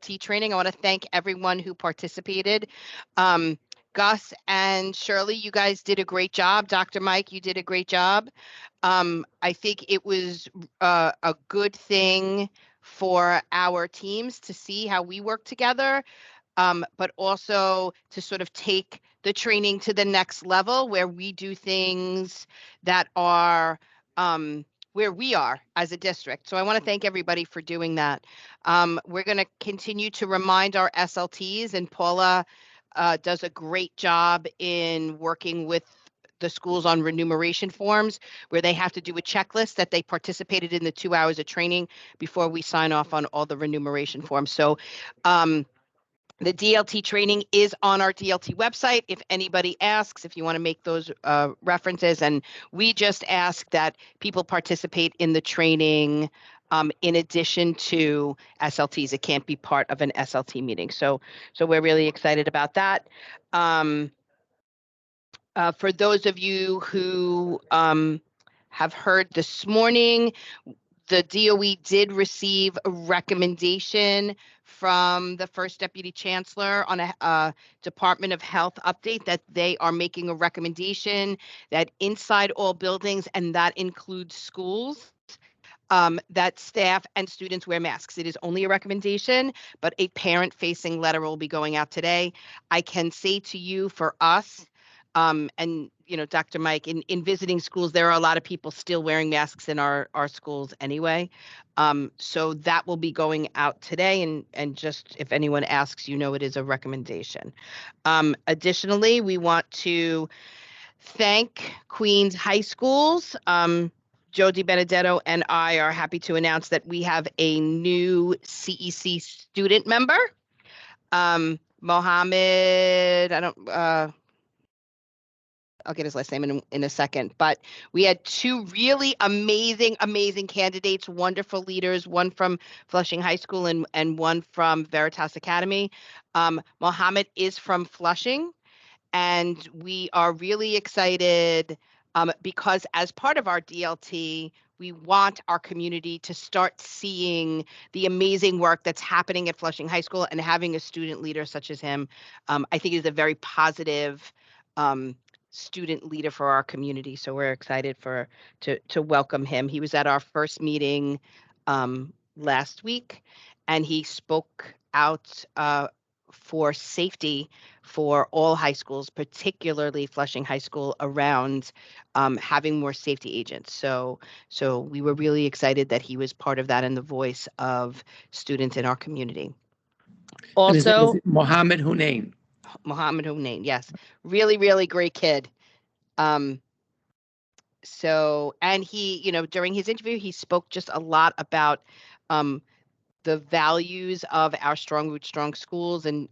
DLT training. I want to thank everyone who participated. Gus and Shirley, you guys did a great job. Dr. Mike, you did a great job. I think it was a good thing for our teams to see how we work together, but also to sort of take the training to the next level where we do things that are where we are as a district. So I want to thank everybody for doing that. We're going to continue to remind our SLTs, and Paula does a great job in working with the schools on remuneration forms where they have to do a checklist that they participated in the 2 hours of training before we sign off on all the remuneration forms. So the DLT training is on our DLT website. If anybody asks, if you want to make those references, and we just ask that people participate in the training in addition to SLTs. It can't be part of an SLT meeting. So we're really excited about that. For those of you who have heard this morning, the DOE did receive a recommendation from the first Deputy Chancellor on a Department of Health update that they are making a recommendation that inside all buildings, and that includes schools, that staff and students wear masks. It is only a recommendation, but a parent-facing letter will be going out today. I can say to you, for us, and Dr. Mike, in visiting schools, there are a lot of people still wearing masks in our schools anyway. So that will be going out today, and just if anyone asks, it is a recommendation. Additionally, we want to thank Queens High Schools. Joe DiBenedetto and I are happy to announce that we have a new CEC student member. Mohammed, I'll get his last name in a second, but we had two really amazing candidates, wonderful leaders, one from Flushing High School and one from Veritas Academy. Mohammed is from Flushing, and we are really excited because as part of our DLT, we want our community to start seeing the amazing work that's happening at Flushing High School, and having a student leader such as him, I think is a very positive student leader for our community. So we're excited to welcome him. He was at our first meeting last week, and he spoke out for safety for all high schools, particularly Flushing High School, around having more safety agents. So we were really excited that he was part of that and the voice of students in our community. Also, is it Mohammed Hunain. Mohammed Hunain, yes, really, really great kid. So, and he, during his interview, he spoke just a lot about the values of our Strong Root Strong Schools and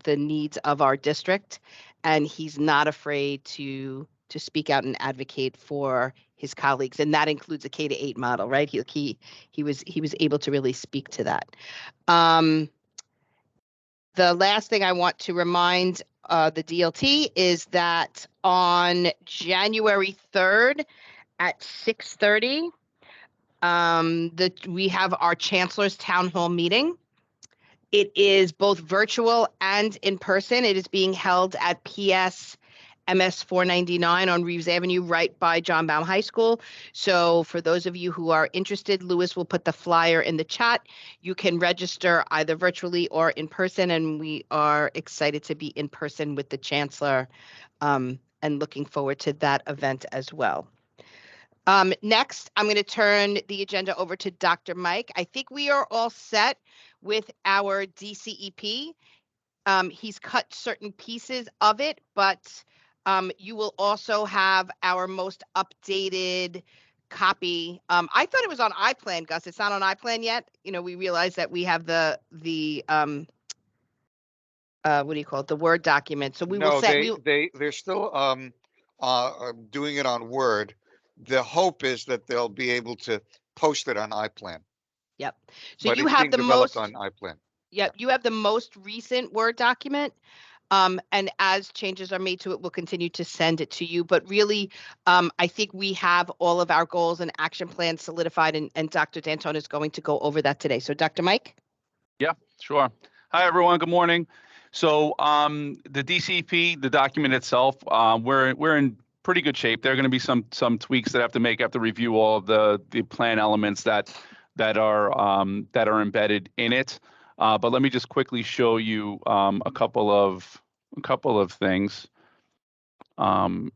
the needs of our district, and he's not afraid to speak out and advocate for his colleagues, and that includes a K-8 model, right? He was able to really speak to that. The last thing I want to remind the DLT is that on January 3rd at 6:30, we have our Chancellor's Town Hall meeting. It is both virtual and in person. It is being held at PS MS 499 on Reeves Avenue, right by John Baum High School. So for those of you who are interested, Lewis will put the flyer in the chat. You can register either virtually or in person, and we are excited to be in person with the Chancellor, and looking forward to that event as well. Next, I'm going to turn the agenda over to Dr. Mike. I think we are all set with our DCEP. He's cut certain pieces of it, but you will also have our most updated copy. I thought it was on iPlan, Gus. It's not on iPlan yet. We realized that we have the what do you call it? The Word document. So we will set. They're still doing it on Word. The hope is that they'll be able to post it on iPlan. Yep. So but you have the most on iPlan. Yep. You have the most recent Word document. And as changes are made to it, we'll continue to send it to you. But really, I think we have all of our goals and action plans solidified, and Dr. D'Antona is going to go over that today. So Dr. Mike? Yeah, sure. Hi, everyone. Good morning. So the DCP, the document itself, we're in pretty good shape. There are going to be some tweaks that I have to make. I have to review all of the plan elements that are embedded in it. But let me just quickly show you a couple of things. And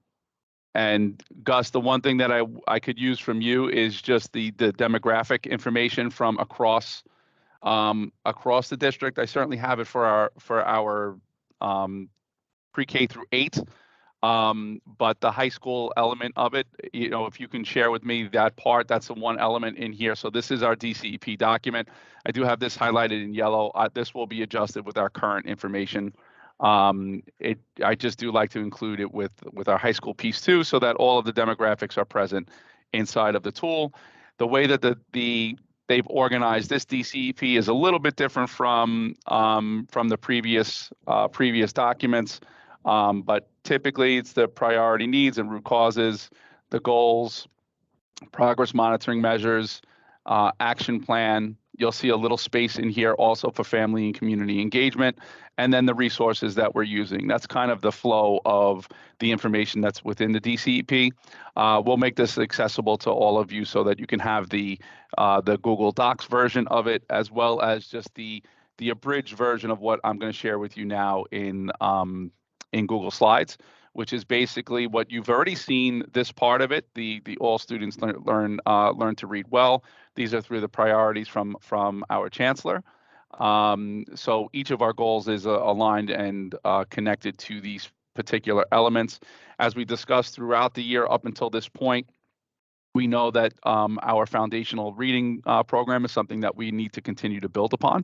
Gus, the one thing that I could use from you is just the demographic information from across the district. I certainly have it for our pre-K through 8. But the high school element of it, if you can share with me that part, that's the one element in here. So this is our DCEP document. I do have this highlighted in yellow. This will be adjusted with our current information. I just do like to include it with our high school piece too, so that all of the demographics are present inside of the tool. The way that they've organized this DCEP is a little bit different from the previous documents. But typically it's the priority needs and root causes, the goals, progress monitoring measures, action plan. You'll see a little space in here also for family and community engagement, and then the resources that we're using. That's kind of the flow of the information that's within the DCEP. We'll make this accessible to all of you so that you can have the Google Docs version of it, as well as just the abridged version of what I'm going to share with you now in Google Slides, which is basically what you've already seen. This part of it, the all students learn to read well. These are through the priorities from our chancellor. So each of our goals is aligned and connected to these particular elements. As we discussed throughout the year up until this point, we know that our foundational reading program is something that we need to continue to build upon,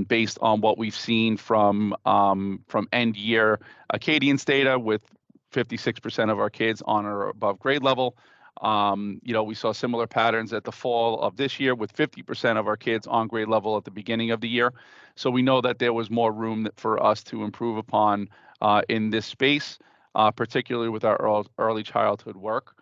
based on what we've seen from end year Acadian's data, with 56% of our kids on or above grade level. We saw similar patterns at the fall of this year, with 50% of our kids on grade level at the beginning of the year. So we know that there was more room for us to improve upon in this space, particularly with our early childhood work.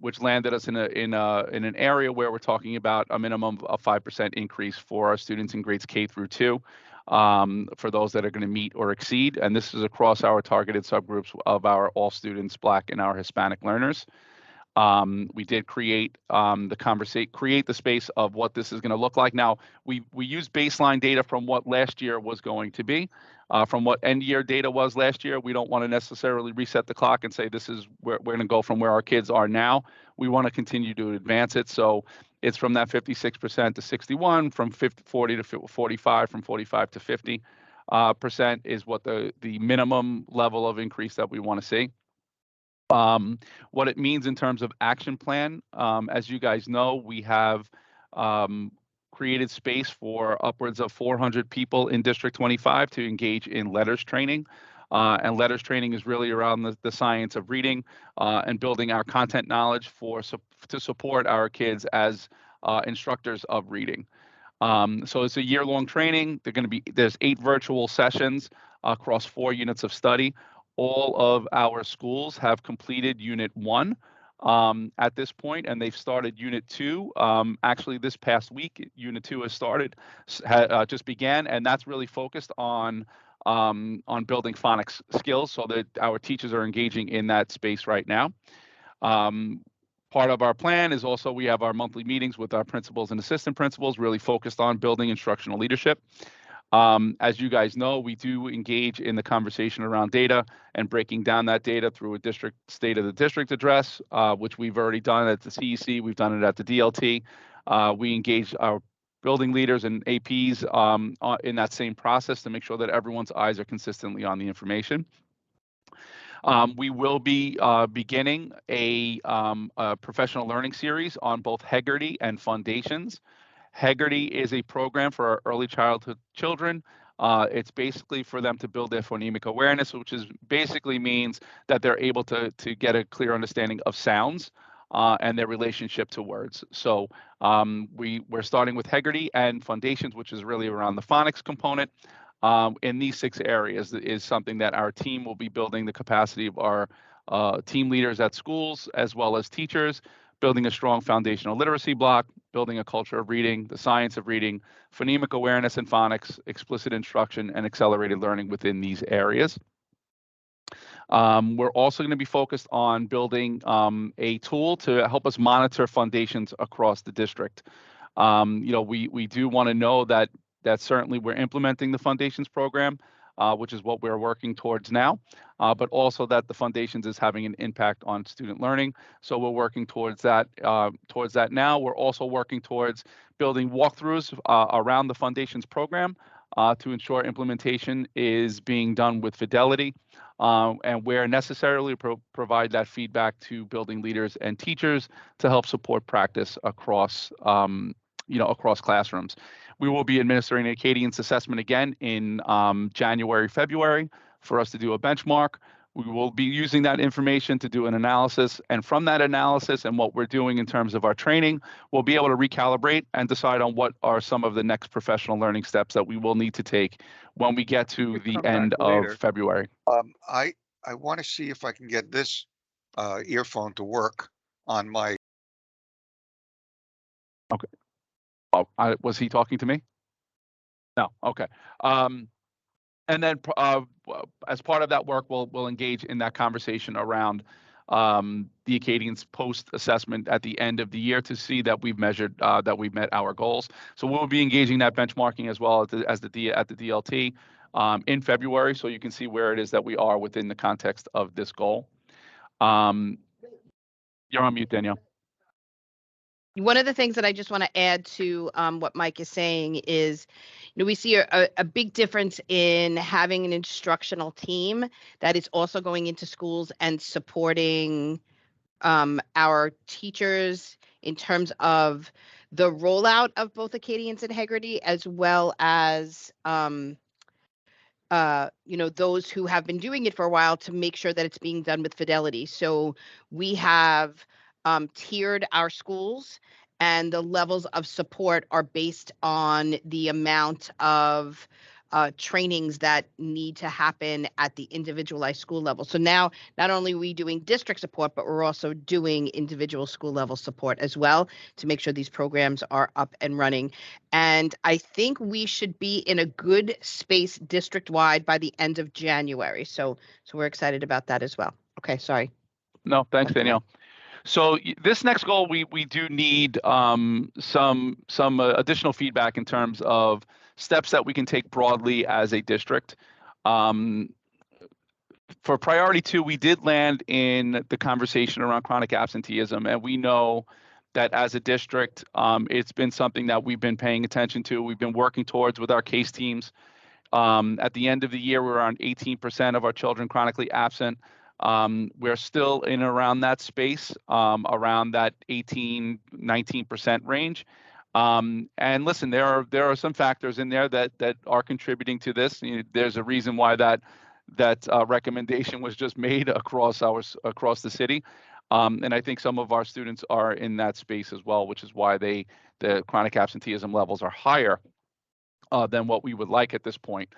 Which landed us in an area where we're talking about a minimum of 5% increase for our students in grades K through 2, for those that are going to meet or exceed. And this is across our targeted subgroups of our all students, Black and our Hispanic learners. We did create create the space of what this is going to look like. Now, we use baseline data from what last year was going to be, from what end year data was last year. We don't want to necessarily reset the clock and say this is where we're going to go from where our kids are now. We want to continue to advance it. So it's from that 56% to 61, from 40 to 45, from 45 to 50% is what the minimum level of increase that we want to see. What it means in terms of action plan, as you guys know, we have created space for upwards of 400 people in District 25 to engage in letters training. And letters training is really around the science of reading and building our content knowledge to support our kids as instructors of reading. So it's a year-long training. There's 8 virtual sessions across 4 units of study. All of our schools have completed Unit 1 at this point, and they've started Unit 2. Actually, this past week, Unit 2 has started, just began, and that's really focused on building phonics skills, so that our teachers are engaging in that space right now. Part of our plan is also we have our monthly meetings with our principals and assistant principals, really focused on building instructional leadership. As you guys know, we do engage in the conversation around data and breaking down that data through a district state of the district address, which we've already done at the CEC. We've done it at the DLT. We engage our building leaders and APs in that same process to make sure that everyone's eyes are consistently on the information. We will be beginning a professional learning series on both Hegarty and Foundations. Hegarty is a program for our early childhood children. It's basically for them to build their phonemic awareness, which basically means that they're able to get a clear understanding of sounds and their relationship to words. So we're starting with Hegarty and Foundations, which is really around the phonics component. In these 6 areas is something that our team will be building the capacity of our team leaders at schools, as well as teachers, building a strong foundational literacy block, building a culture of reading, the science of reading, phonemic awareness and phonics, explicit instruction, and accelerated learning within these areas. We're also going to be focused on building a tool to help us monitor foundations across the district. We do want to know that certainly we're implementing the foundations program, which is what we're working towards now, but also that the foundations is having an impact on student learning. So we're working towards that now. We're also working towards building walkthroughs around the foundations program to ensure implementation is being done with fidelity, and where necessarily provide that feedback to building leaders and teachers to help support practice across across classrooms. We will be administering a Acadians assessment again in January, February for us to do a benchmark. We will be using that information to do an analysis, and from that analysis and what we're doing in terms of our training, we'll be able to recalibrate and decide on what are some of the next professional learning steps that we will need to take when we get to the end of February. I want to see if I can get this earphone to work on my. Okay. Oh, was he talking to me? No. Okay. And then as part of that work, we'll engage in that conversation around the Acadians post-assessment at the end of the year to see that we've measured that we've met our goals. So we'll be engaging that benchmarking as well at the DLT in February, so you can see where it is that we are within the context of this goal. You're on mute, Danielle. One of the things that I just want to add to what Mike is saying is, we see a big difference in having an instructional team that is also going into schools and supporting our teachers in terms of the rollout of both Acadians Integrity as well as those who have been doing it for a while to make sure that it's being done with fidelity. So we have tiered our schools, and the levels of support are based on the amount of trainings that need to happen at the individualized school level. So now, not only are we doing district support, but we're also doing individual school level support as well to make sure these programs are up and running. And I think we should be in a good space district-wide by the end of January. So we're excited about that as well. Okay, sorry. No, thanks, Danielle. So this next goal, we do need some additional feedback in terms of steps that we can take broadly as a district. For priority 2, we did land in the conversation around chronic absenteeism, and we know that as a district, it's been something that we've been paying attention to. We've been working towards with our case teams. At the end of the year, we're around 18% of our children chronically absent. We're still in around that space, around that 18, 19% range. And listen, there are some factors in there that are contributing to this. There's a reason why that recommendation was just made across the city. And I think some of our students are in that space as well, which is why the chronic absenteeism levels are higher than what we would like at this point.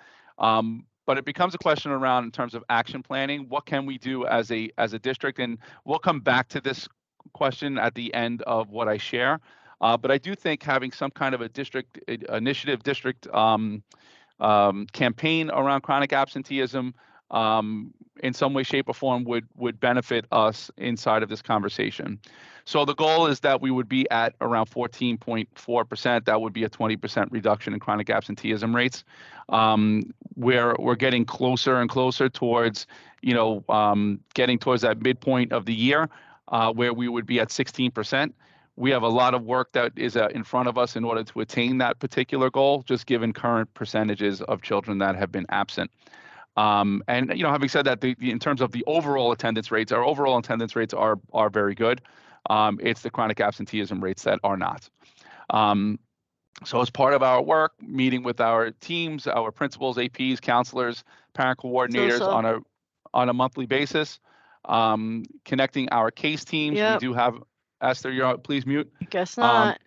But it becomes a question around in terms of action planning. What can we do as a district? And we'll come back to this question at the end of what I share. But I do think having some kind of a district initiative, campaign around chronic absenteeism in some way, shape, or form would benefit us inside of this conversation. So the goal is that we would be at around 14.4%. That would be a 20% reduction in chronic absenteeism rates. We're getting closer and closer towards, getting towards that midpoint of the year where we would be at 16%. We have a lot of work that is in front of us in order to attain that particular goal, just given current percentages of children that have been absent. And having said that, in terms of the overall attendance rates, our overall attendance rates are very good. It's the chronic absenteeism rates that are not. So as part of our work, meeting with our teams, our principals, APs, counselors, parent coordinators on a monthly basis, connecting our case teams. Yep. We do have Esther. Please mute. Guess not.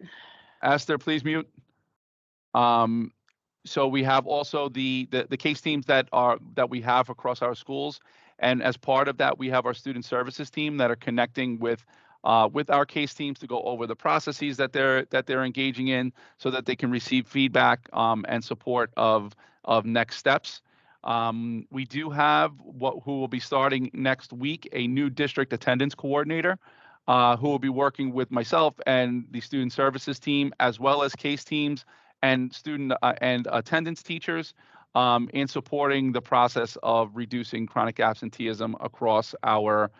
Esther, please mute. So we have also the case teams that we have across our schools, and as part of that, we have our student services team that are connecting with with our case teams to go over the processes that they're engaging in, so that they can receive feedback and support of next steps. We do have who will be starting next week, a new district attendance coordinator, who will be working with myself and the student services team, as well as case teams and student and attendance teachers, in supporting the process of reducing chronic absenteeism across our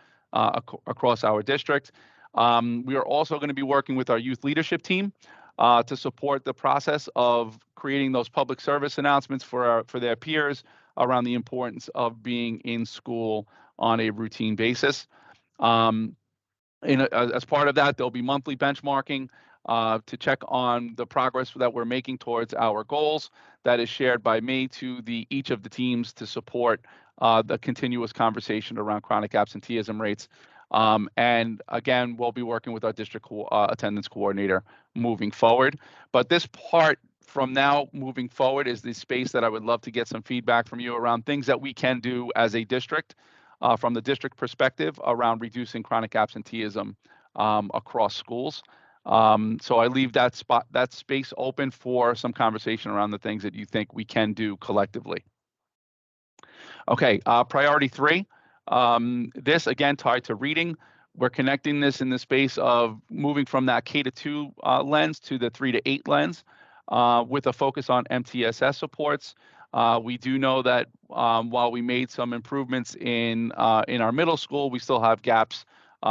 district. We are also going to be working with our youth leadership team to support the process of creating those public service announcements for their peers around the importance of being in school on a routine basis. As part of that, there'll be monthly benchmarking to check on the progress that we're making towards our goals. That is shared by me to each of the teams to support the continuous conversation around chronic absenteeism rates. And again, we'll be working with our district attendance coordinator moving forward. But this part from now moving forward is the space that I would love to get some feedback from you around things that we can do as a district, from the district perspective, around reducing chronic absenteeism across schools. So I leave that space open for some conversation around the things that you think we can do collectively. Okay, priority 3. This again tied to reading. We're connecting this in the space of moving from that K-2 lens to the 3-8 lens, with a focus on MTSS supports. We do know that while we made some improvements in our middle school, we still have gaps,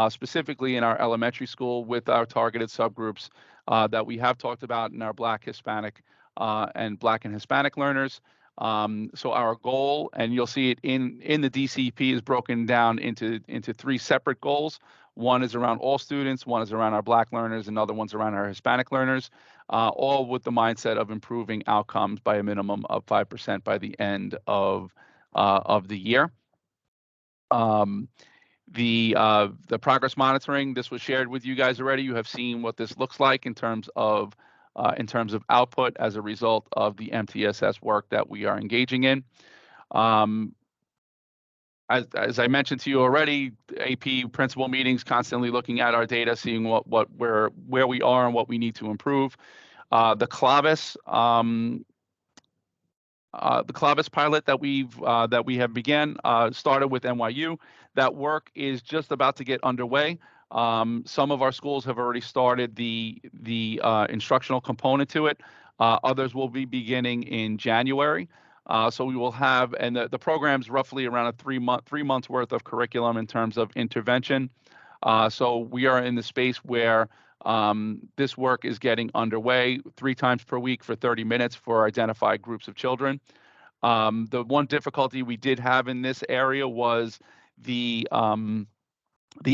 specifically in our elementary school with our targeted subgroups that we have talked about in our Black, Hispanic, and Black and Hispanic learners. So our goal, and you'll see it in the DCP, is broken down into 3 separate goals. One is around all students, one is around our Black learners, another one's around our Hispanic learners, all with the mindset of improving outcomes by a minimum of 5% by the end of the year. The progress monitoring, this was shared with you guys already. You have seen what this looks like in terms of output as a result of the MTSS work that we are engaging in. As I mentioned to you already, AP principal meetings, constantly looking at our data, seeing where we are and what we need to improve. The Clavis pilot that we have began started with NYU. That work is just about to get underway. Some of our schools have already started the instructional component to it. Others will be beginning in January. So we will have, and the program's roughly around a 3 months worth of curriculum in terms of intervention. So we are in the space where this work is getting underway 3 times per week for 30 minutes for identified groups of children. The one difficulty we did have in this area was the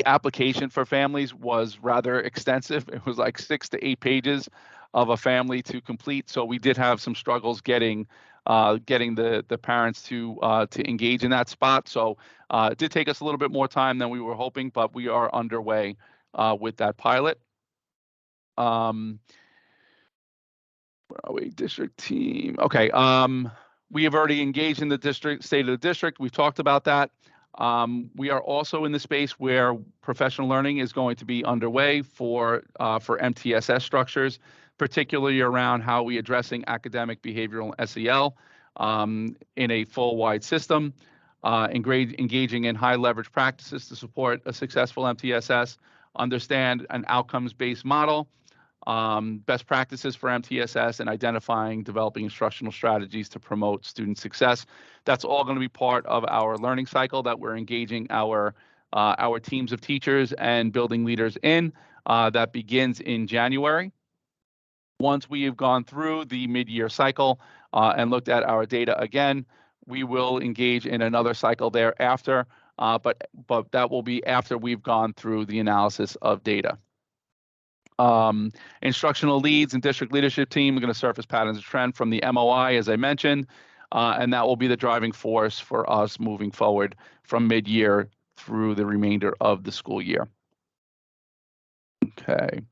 application for families was rather extensive. It was like 6 to 8 pages of a family to complete. So we did have some struggles getting the parents to engage in that spot. So it did take us a little bit more time than we were hoping, but we are underway with that pilot. Where are we? District team. Okay. We have already engaged in the state of the district. We've talked about that. We are also in the space where professional learning is going to be underway for MTSS structures, particularly around how we addressing academic, behavioral, and SEL in a full wide system, engaging in high leverage practices to support a successful MTSS, understand an outcomes-based model, best practices for MTSS, and identifying, developing instructional strategies to promote student success. That's all going to be part of our learning cycle that we're engaging our teams of teachers and building leaders in. That begins in January. Once we have gone through the mid-year cycle and looked at our data again, we will engage in another cycle thereafter, but that will be after we've gone through the analysis of data. Instructional leads and district leadership team are going to surface patterns of trend from the MOI, as I mentioned, and that will be the driving force for us moving forward from mid-year through the remainder of the school year. Okay.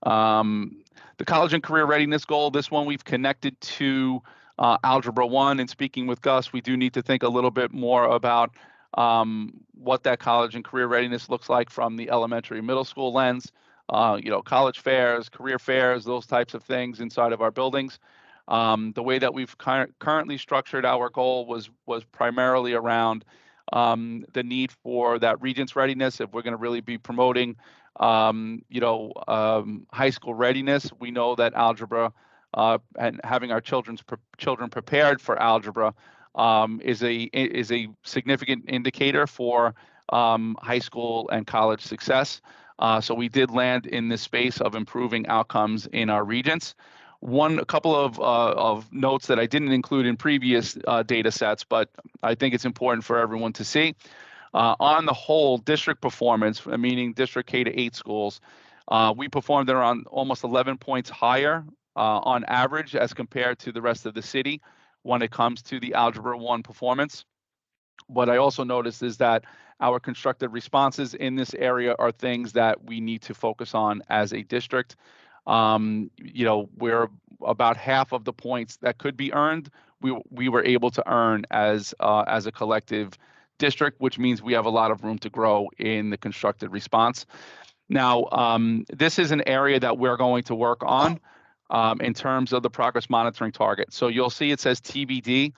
The college and career readiness goal, this one we've connected to Algebra 1, and speaking with Gus, we do need to think a little bit more about what that college and career readiness looks like from the elementary and middle school lens, college fairs, career fairs, those types of things inside of our buildings. The way that we've currently structured our goal was primarily around the need for that Regents readiness. If we're going to really be promoting, high school readiness, we know that algebra and having our children prepared for algebra is a significant indicator for high school and college success. So we did land in this space of improving outcomes in our Regents. A couple of notes that I didn't include in previous data sets, but I think it's important for everyone to see. On the whole, district performance, meaning district K to 8 schools, we performed around almost 11 points higher on average as compared to the rest of the city when it comes to the Algebra 1 performance. What I also noticed is that our constructive responses in this area are things that we need to focus on as a district. We're about half of the points that could be earned, we were able to earn as a collective district, which means we have a lot of room to grow in the constructed response. Now, this is an area that we're going to work on in terms of the progress monitoring target. So you'll see it says TBD.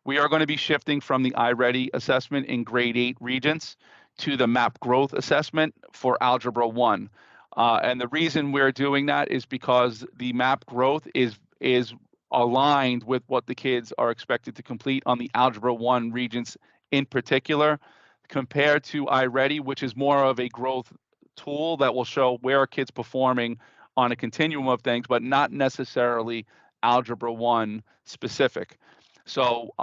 We are going to be shifting from the iReady assessment in grade 8 Regents to the MAP growth assessment for Algebra 1. And the reason we're doing that is because the MAP growth is aligned with what the kids are expected to complete on the Algebra 1 Regents in particular, compared to iReady, which is more of a growth tool that will show where are kids performing on a continuum of things, but not necessarily Algebra 1 specific. So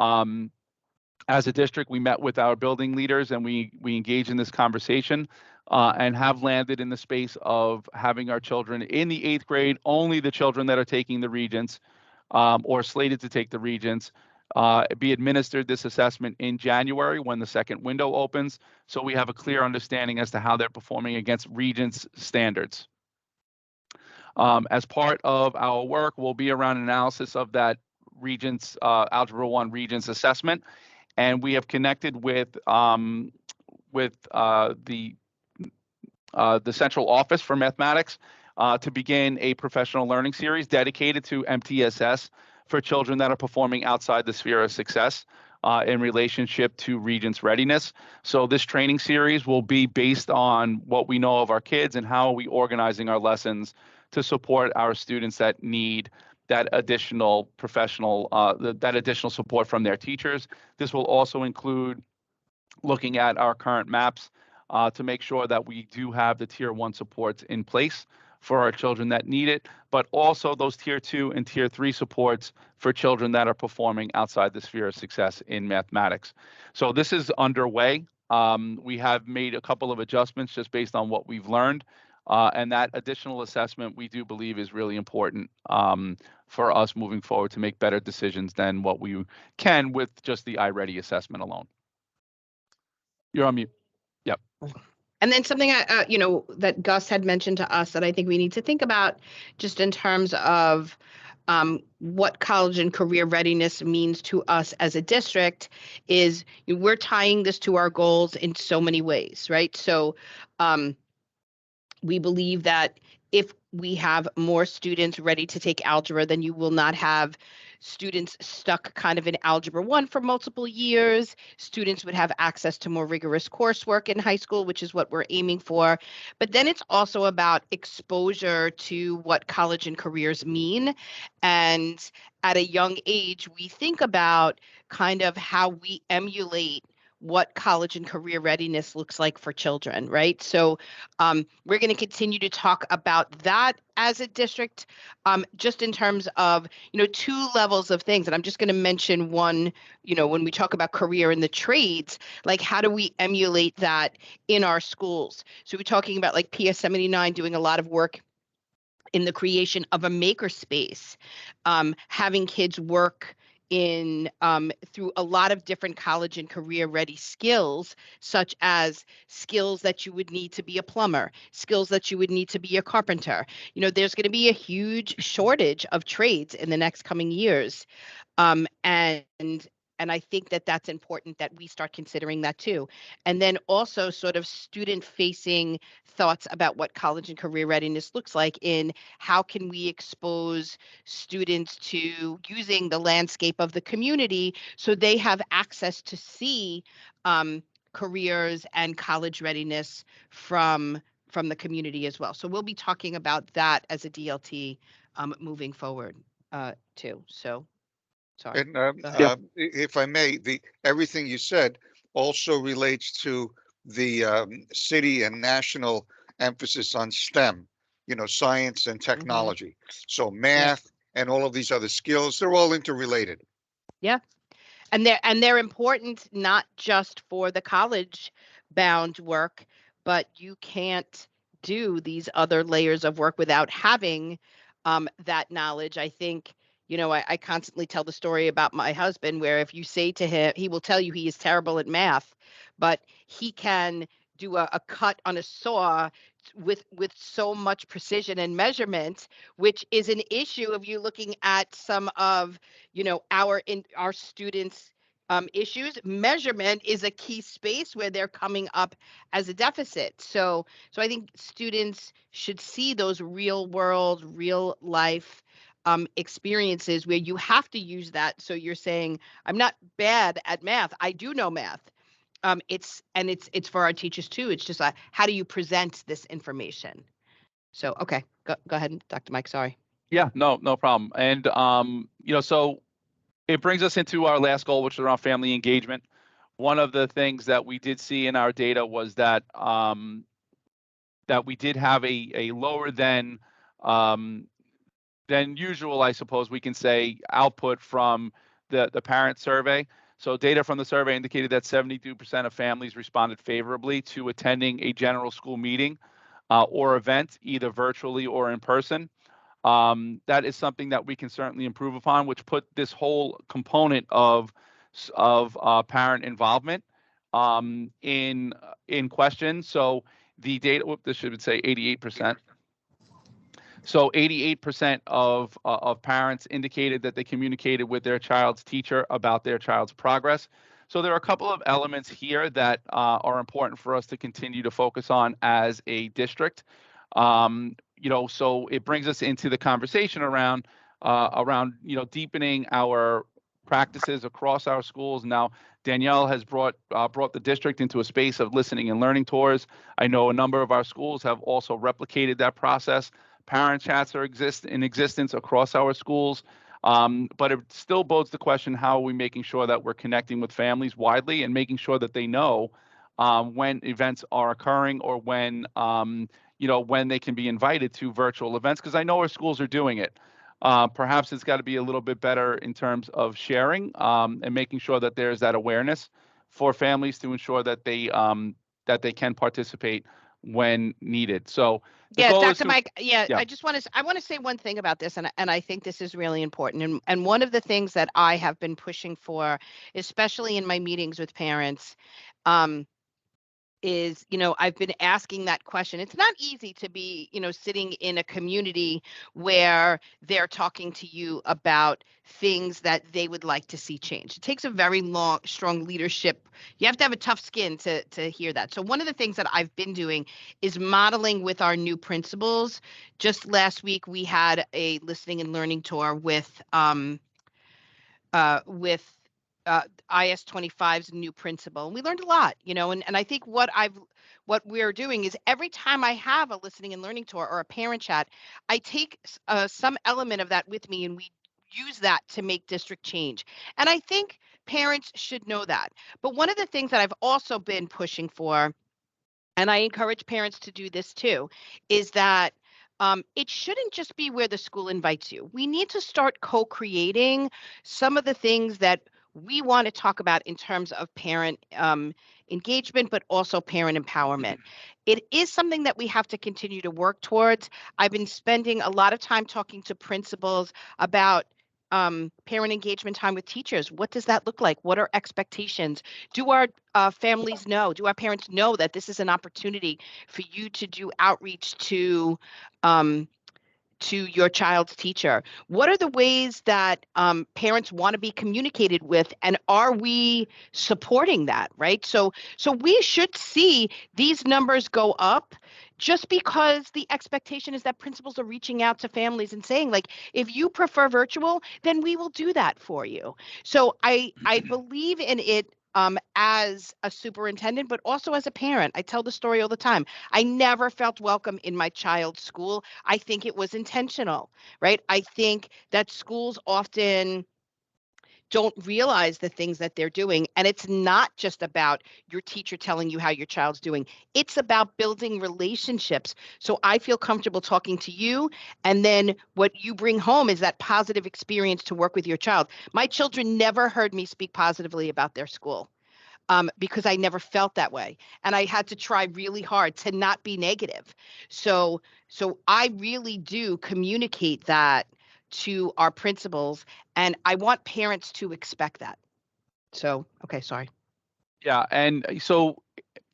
as a district, we met with our building leaders and we engaged in this conversation and have landed in the space of having our children in the 8th grade, only the children that are taking the Regents or slated to take the Regents, be administered this assessment in January when the second window opens. So we have a clear understanding as to how they're performing against Regents standards. As part of our work, we'll be around analysis of that Regents, Algebra 1 Regents assessment. And we have connected with the central office for mathematics to begin a professional learning series dedicated to MTSS for children that are performing outside the sphere of success in relationship to Regents readiness. So this training series will be based on what we know of our kids and how are we organizing our lessons to support our students that need that additional professional, that additional support from their teachers. This will also include looking at our current maps to make sure that we do have the tier 1 supports in place for our children that need it, but also those tier 2 and tier 3 supports for children that are performing outside the sphere of success in mathematics. So this is underway. We have made a couple of adjustments just based on what we've learned. And that additional assessment we do believe is really important for us moving forward to make better decisions than what we can with just the iReady assessment alone. You're on mute. Yep. And then something that Gus had mentioned to us that I think we need to think about just in terms of what college and career readiness means to us as a district is we're tying this to our goals in so many ways, right? So we believe that if we have more students ready to take algebra, then you will not have students stuck kind of in Algebra 1 for multiple years. Students would have access to more rigorous coursework in high school, which is what we're aiming for. But then it's also about exposure to what college and careers mean. And at a young age, we think about kind of how we emulate what college and career readiness looks like for children, right? So we're going to continue to talk about that as a district, just in terms of, 2 levels of things. And I'm just going to mention one, when we talk about career in the trades, like how do we emulate that in our schools? So we're talking about like PS 79 doing a lot of work in the creation of a maker space, having kids work in through a lot of different college and career ready skills, such as skills that you would need to be a plumber, skills that you would need to be a carpenter. There's going to be a huge shortage of trades in the next coming years. And And I think that that's important that we start considering that too. And then also sort of student facing thoughts about what college and career readiness looks like in how can we expose students to using the landscape of the community so they have access to see careers and college readiness from the community as well. So we'll be talking about that as a DLT moving forward too. So sorry. And Go ahead. if I may, everything you said also relates to the city and national emphasis on STEM, science and technology. So Yeah. math and all of these other skills, they're all interrelated. Yeah. And they're important not just for the college bound work, but you can't do these other layers of work without having that knowledge. I think, I constantly tell the story about my husband where if you say to him, he will tell you he is terrible at math, but he can do a cut on a saw with so much precision and measurement, which is an issue of you looking at some of our students issues. Measurement is a key space where they're coming up as a deficit. So I think students should see those real world, real life experiences where you have to use that. So you're saying, I'm not bad at math. I do know math. It's for our teachers too. It's just how do you present this information? So okay, go ahead, Dr. Mike. Sorry. Yeah, no problem. And so it brings us into our last goal, which is around family engagement. One of the things that we did see in our data was that that we did have a lower than usual, I suppose we can say, output from the parent survey. So data from the survey indicated that 72% of families responded favorably to attending a general school meeting or event, either virtually or in person. That is something that we can certainly improve upon, which put this whole component of parent involvement in question. So the data, this should say 88%. So 88% of parents indicated that they communicated with their child's teacher about their child's progress. So there are a couple of elements here that are important for us to continue to focus on as a district. So it brings us into the conversation around deepening our practices across our schools. Now, Danielle has brought the district into a space of listening and learning tours. I know a number of our schools have also replicated that process. Parent chats are in existence across our schools, but it still bodes the question: how are we making sure that we're connecting with families widely and making sure that they know when events are occurring or when when they can be invited to virtual events? Because I know our schools are doing it. Perhaps it's got to be a little bit better in terms of sharing and making sure that there's that awareness for families to ensure that they can participate when needed. So the Yeah, goal is Dr. to, Mike. Yeah, yeah, I want to say one thing about this, and I think this is really important. And one of the things that I have been pushing for, especially in my meetings with parents, is, I've been asking that question. It's not easy to be, sitting in a community where they're talking to you about things that they would like to see change. It takes a very strong leadership. You have to have a tough skin to hear that. So one of the things that I've been doing is modeling with our new principals. Just last week, we had a listening and learning tour with with IS-25's new principal. And we learned a lot, and I think what we're doing is every time I have a listening and learning tour or a parent chat, I take some element of that with me and we use that to make district change. And I think parents should know that. But one of the things that I've also been pushing for, and I encourage parents to do this too, is that it shouldn't just be where the school invites you. We need to start co-creating some of the things that we want to talk about in terms of parent engagement, but also parent empowerment. It is something that we have to continue to work towards. I've been spending a lot of time talking to principals about parent engagement time with teachers. What does that look like? What are expectations? Do our families know? Do our parents know that this is an opportunity for you to do outreach to your child's teacher? What are the ways that parents want to be communicated with, and are we supporting that, right? So we should see these numbers go up just because the expectation is that principals are reaching out to families and saying, like, if you prefer virtual, then we will do that for you. So I believe in it as a superintendent, but also as a parent. I tell the story all the time. I never felt welcome in my child's school. I think it was intentional, right? I think that schools often don't realize the things that they're doing. And it's not just about your teacher telling you how your child's doing. It's about building relationships. So I feel comfortable talking to you. And then what you bring home is that positive experience to work with your child. My children never heard me speak positively about their school. Because I never felt that way. And I had to try really hard to not be negative. So I really do communicate that to our principals, and I want parents to expect that. So, okay, sorry. Yeah, and so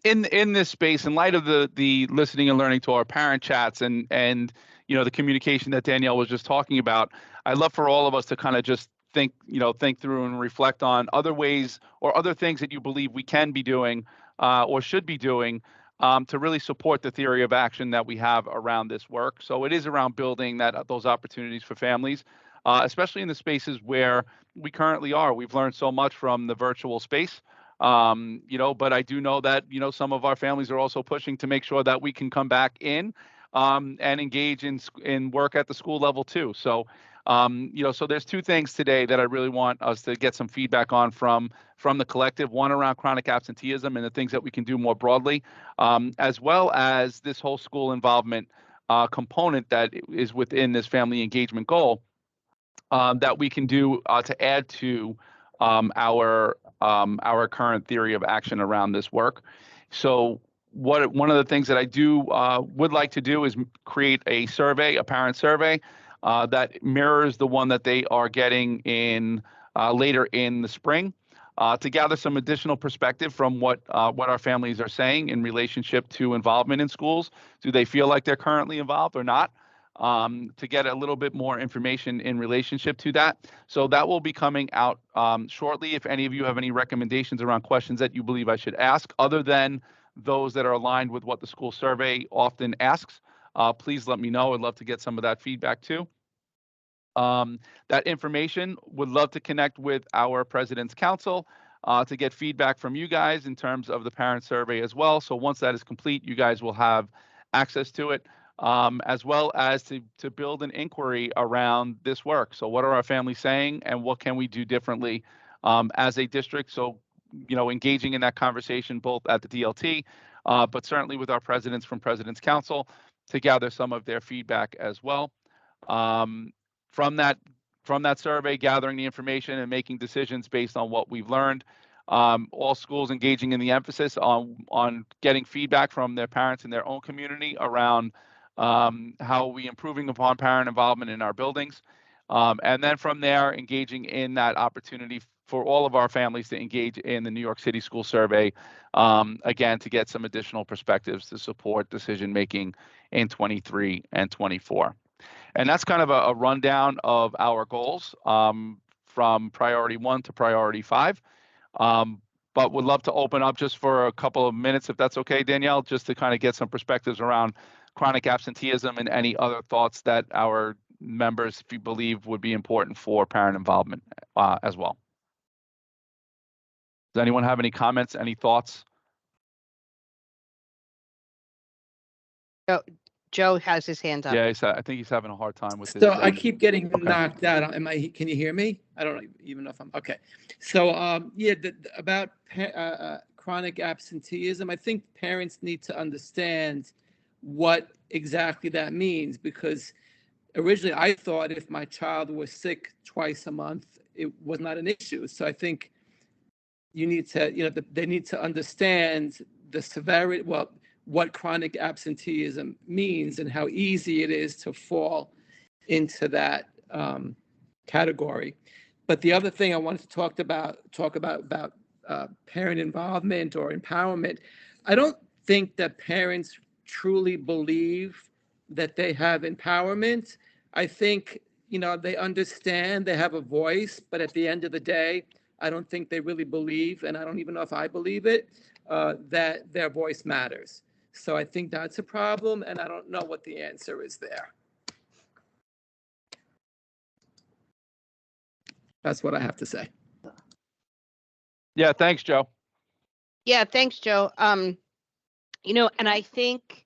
in this space, in light of the listening and learning to our parent chats and the communication that Danielle was just talking about, I'd love for all of us to kind of just think through and reflect on other ways or other things that you believe we can be doing or should be doing to really support the theory of action that we have around this work. So it is around building those opportunities for families, especially in the spaces where we currently are. We've learned so much from the virtual space. But I do know that, some of our families are also pushing to make sure that we can come back in and engage in work at the school level too. So, so there's two things today that I really want us to get some feedback on from the collective, one around chronic absenteeism and the things that we can do more broadly, as well as this whole school involvement component that is within this family engagement goal that we can do to add to our current theory of action around this work. So one of the things that I would like to do is create a survey, a parent survey that mirrors the one that they are getting in later in the spring, to gather some additional perspective from what our families are saying in relationship to involvement in schools. Do they feel like they're currently involved or not? To get a little bit more information in relationship to that. So that will be coming out shortly. If any of you have any recommendations around questions that you believe I should ask, other than those that are aligned with what the school survey often asks, please let me know. I'd love to get some of that feedback too. That information, would love to connect with our President's Council to get feedback from you guys in terms of the parent survey as well. So once that is complete, you guys will have access to it. As well as to build an inquiry around this work. So what are our families saying and what can we do differently as a district? So, engaging in that conversation both at the DLT, but certainly with our presidents from President's Council to gather some of their feedback as well. From that survey, gathering the information and making decisions based on what we've learned. All schools engaging in the emphasis on getting feedback from their parents in their own community around how are we improving upon parent involvement in our buildings. And then from there, engaging in that opportunity for all of our families to engage in the New York City School Survey, again, to get some additional perspectives to support decision-making in 23 and 24. And that's kind of a rundown of our goals from priority 1 to priority 5. But would love to open up just for a couple of minutes, if that's okay, Danielle, just to kind of get some perspectives around chronic absenteeism and any other thoughts that our members, if you believe, would be important for parent involvement as well. Does anyone have any comments, any thoughts? Joe has his hand up. Yeah, I think he's having a hard time with So his. I keep getting knocked out. Can you hear me? I don't even know if I'm okay. So about chronic absenteeism, I think parents need to understand what exactly that means, because originally I thought if my child was sick twice a month, it was not an issue. So I think you need to, they need to understand the severity, what chronic absenteeism means and how easy it is to fall into that category. But the other thing I wanted to talk about parent involvement or empowerment, I don't think that parents truly believe that they have empowerment I think, they understand, they have a voice, but at the end of the day, I don't think they really believe, and I don't even know if I believe it, that their voice matters. So I think that's a problem, and I don't know what the answer is there. That's what I have to say. Yeah, thanks, Joe. Yeah, thanks, Joe. And I think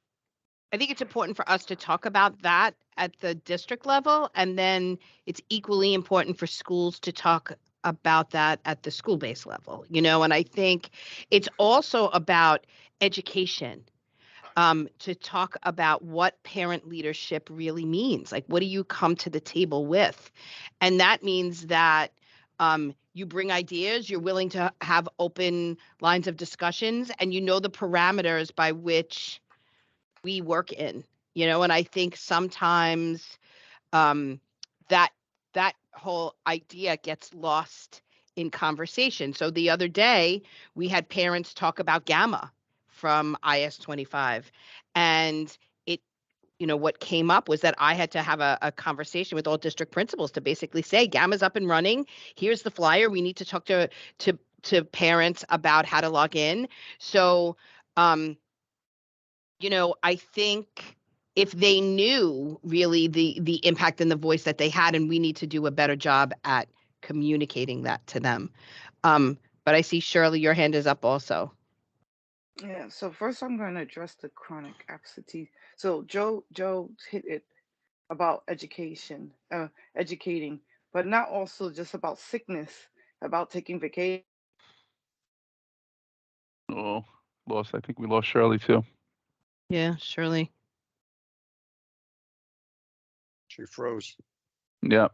it's important for us to talk about that at the district level, and then it's equally important for schools to talk about that at the school-based level, and I think it's also about education, to talk about what parent leadership really means. Like, what do you come to the table with? And that means that you bring ideas, you're willing to have open lines of discussions, and the parameters by which we work in, and I think sometimes that whole idea gets lost in conversation. So the other day we had parents talk about Gamma from IS 25, and it, what came up was that I had to have a conversation with all district principals to basically say, Gamma's up and running. Here's the flyer. We need to talk to parents about how to log in. So, I think if they knew really the impact and the voice that they had, and we need to do a better job at communicating that to them. But I see, Shirley, your hand is up also. Yeah, so first I'm going to address the chronic absentee. So Joe hit it about educating, but not also just about sickness, about taking vacation. Oh, I think we lost Shirley too. Yeah, Shirley. She froze. Yeah.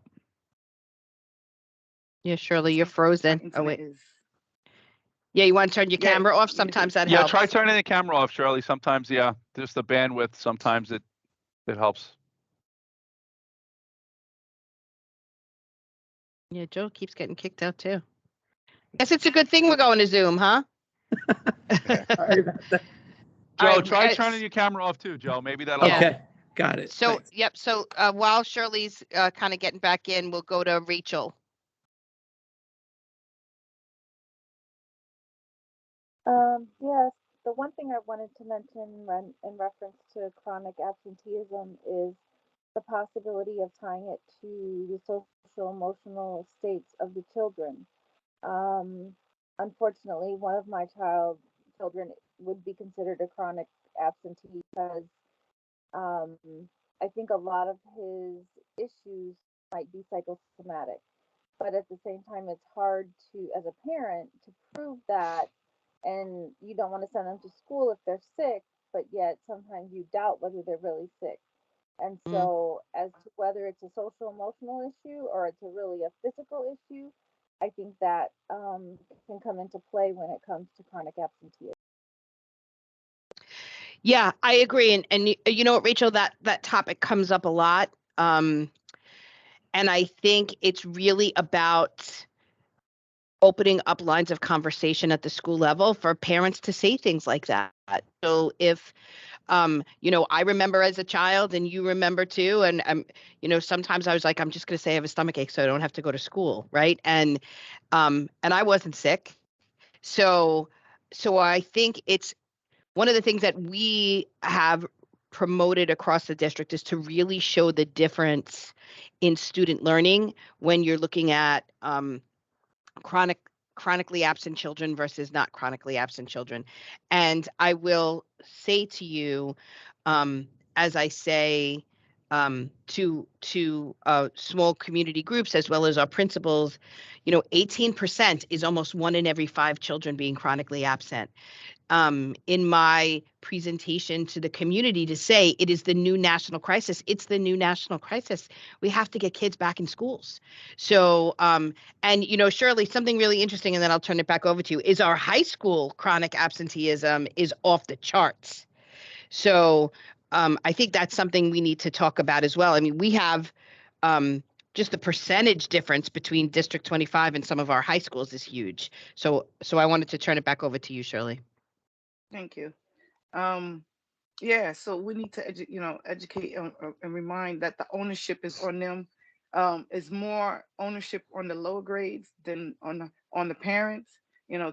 Yeah, Shirley, you're frozen. Oh, wait. Yeah, you want to turn your Yeah, camera off? Sometimes that Yeah, helps. try turning the camera off, Shirley. Sometimes, yeah, just the bandwidth, sometimes it helps. Yeah, Joe keeps getting kicked out too. Guess it's a good thing we're going to Zoom, huh? Sorry about that. Joe, All right, try guys. turning your camera off too, Joe. Maybe that'll Yeah. help. Okay, got it. So, Thanks. yep. So while Shirley's kind of getting back in, we'll go to Rachel. Yes, the one thing I wanted to mention in reference to chronic absenteeism is the possibility of tying it to the social emotional states of the children. Um, Unfortunately, one of my children would be considered a chronic absentee because um, I think a lot of his issues might be psychosomatic. But at the same time, it's hard to, as a parent, to prove that, and you don't want to send them to school if they're sick, but yet sometimes you doubt whether they're really sick. And so, as to whether it's a social emotional issue or it's really a physical issue, I think that can come into play when it comes to chronic absenteeism. Yeah, I agree. And you know what, Rachel, that topic comes up a lot. And I think it's really about opening up lines of conversation at the school level for parents to say things like that. So if I remember as a child, and you remember too, and sometimes I was like, I'm just going to say I have a stomach ache so I don't have to go to school, right? And I wasn't sick. So I think it's one of the things that we have promoted across the district is to really show the difference in student learning when you're looking at chronically absent children versus not chronically absent children. And I will say to you, as I say to small community groups as well as our principals, 18% is almost 1 in every 5 children being chronically absent. In my presentation to the community to say it is the new national crisis. It's the new national crisis. We have to get kids back in schools. So, and Shirley, something really interesting, and then I'll turn it back over to you, is our high school chronic absenteeism is off the charts. So I think that's something we need to talk about as well. I mean, we have just the percentage difference between District 25 and some of our high schools is huge. So I wanted to turn it back over to you, Shirley. Thank you. Yeah, so we need to educate and remind that the ownership is on them. Is more ownership on the lower grades than on the parents.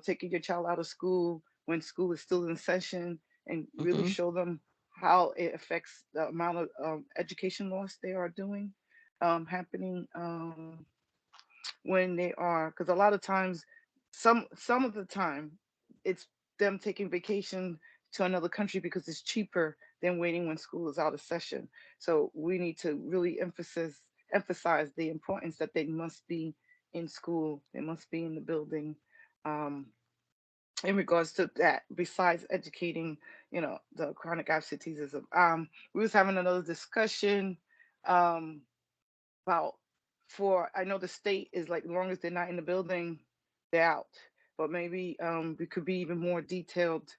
Taking your child out of school when school is still in session and really Hmm. show them how it affects the amount of education loss they are doing happening when they are, because a lot of times, some of the time, it's them taking vacation to another country because it's cheaper than waiting when school is out of session. So we need to really emphasize the importance that they must be in school, they must be in the building. um, in regards to that, besides educating, the chronic absenteeism. We was having another discussion um, about, for I know the state is like, as long as they're not in the building, they're out. But maybe we could be even more detailed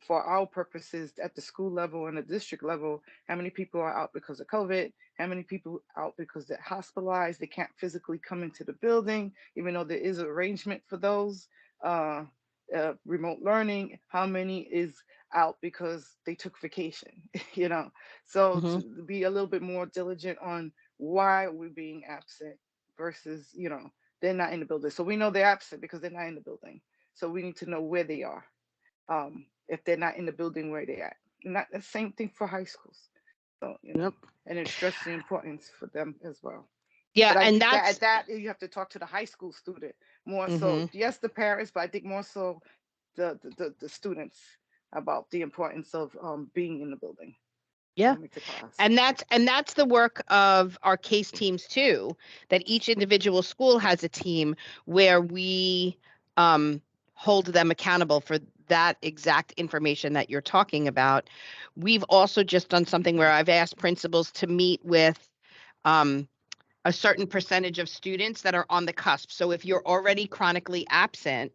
for our purposes at the school level and the district level. How many people are out because of COVID? How many people out because they're hospitalized? They can't physically come into the building, even though there is an arrangement for those. Uh, Remote learning. How many is out because they took vacation? you know, so Hmm. to be a little bit more diligent on why we're being absent versus, they're not in the building. So we know they're absent because they're not in the building. So we need to know where they are. If they're not in the building, where they at. And that the same thing for high schools. So, Yep. and it stressed the importance for them as well. Yeah, But I and think that's. that you have to talk to the high school student more so. Hmm. Yes, the parents, but I think more so the students about the importance of being in the building. Yeah. Coming to class. And that's the work of our case teams too, that each individual school has a team where we um, hold them accountable for that exact information that you're talking about. We've also just done something where I've asked principals to meet with um, a certain percentage of students that are on the cusp. So if you're already chronically absent,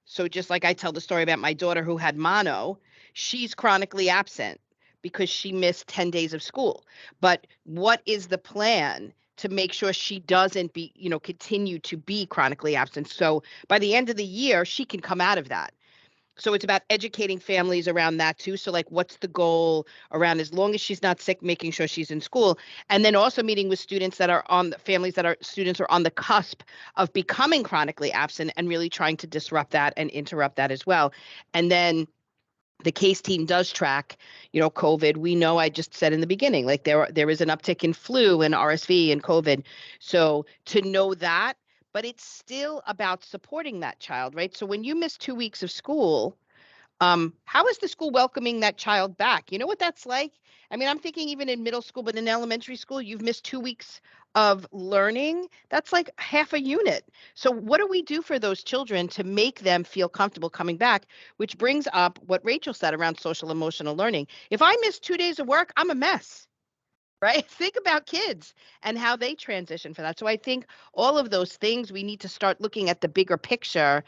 so just like I tell the story about my daughter who had mono, she's chronically absent because she missed 10 days of school. But what is the plan to make sure she doesn't continue to be chronically absent? So by the end of the year, she can come out of that. So it's about educating families around that too. So like what's the goal around, as long as she's not sick, making sure she's in school. And then also meeting with students that are on the families that are students are on the cusp of becoming chronically absent and really trying to disrupt that and interrupt that as well. And then the case team does track, COVID. We know, I just said in the beginning, like there is an uptick in flu and RSV and COVID. So to know that, but it's still about supporting that child, right? So when you miss 2 weeks of school, how is the school welcoming that child back? You know what that's like? I mean, I'm thinking even in middle school, but in elementary school, you've missed 2 weeks of learning. That's like half a unit. So, what do we do for those children to make them feel comfortable coming back? Which brings up what Rachel said around social emotional learning. If I miss 2 days of work, I'm a mess, right? Think about kids and how they transition for that. So I think all of those things, we need to start looking at the bigger picture.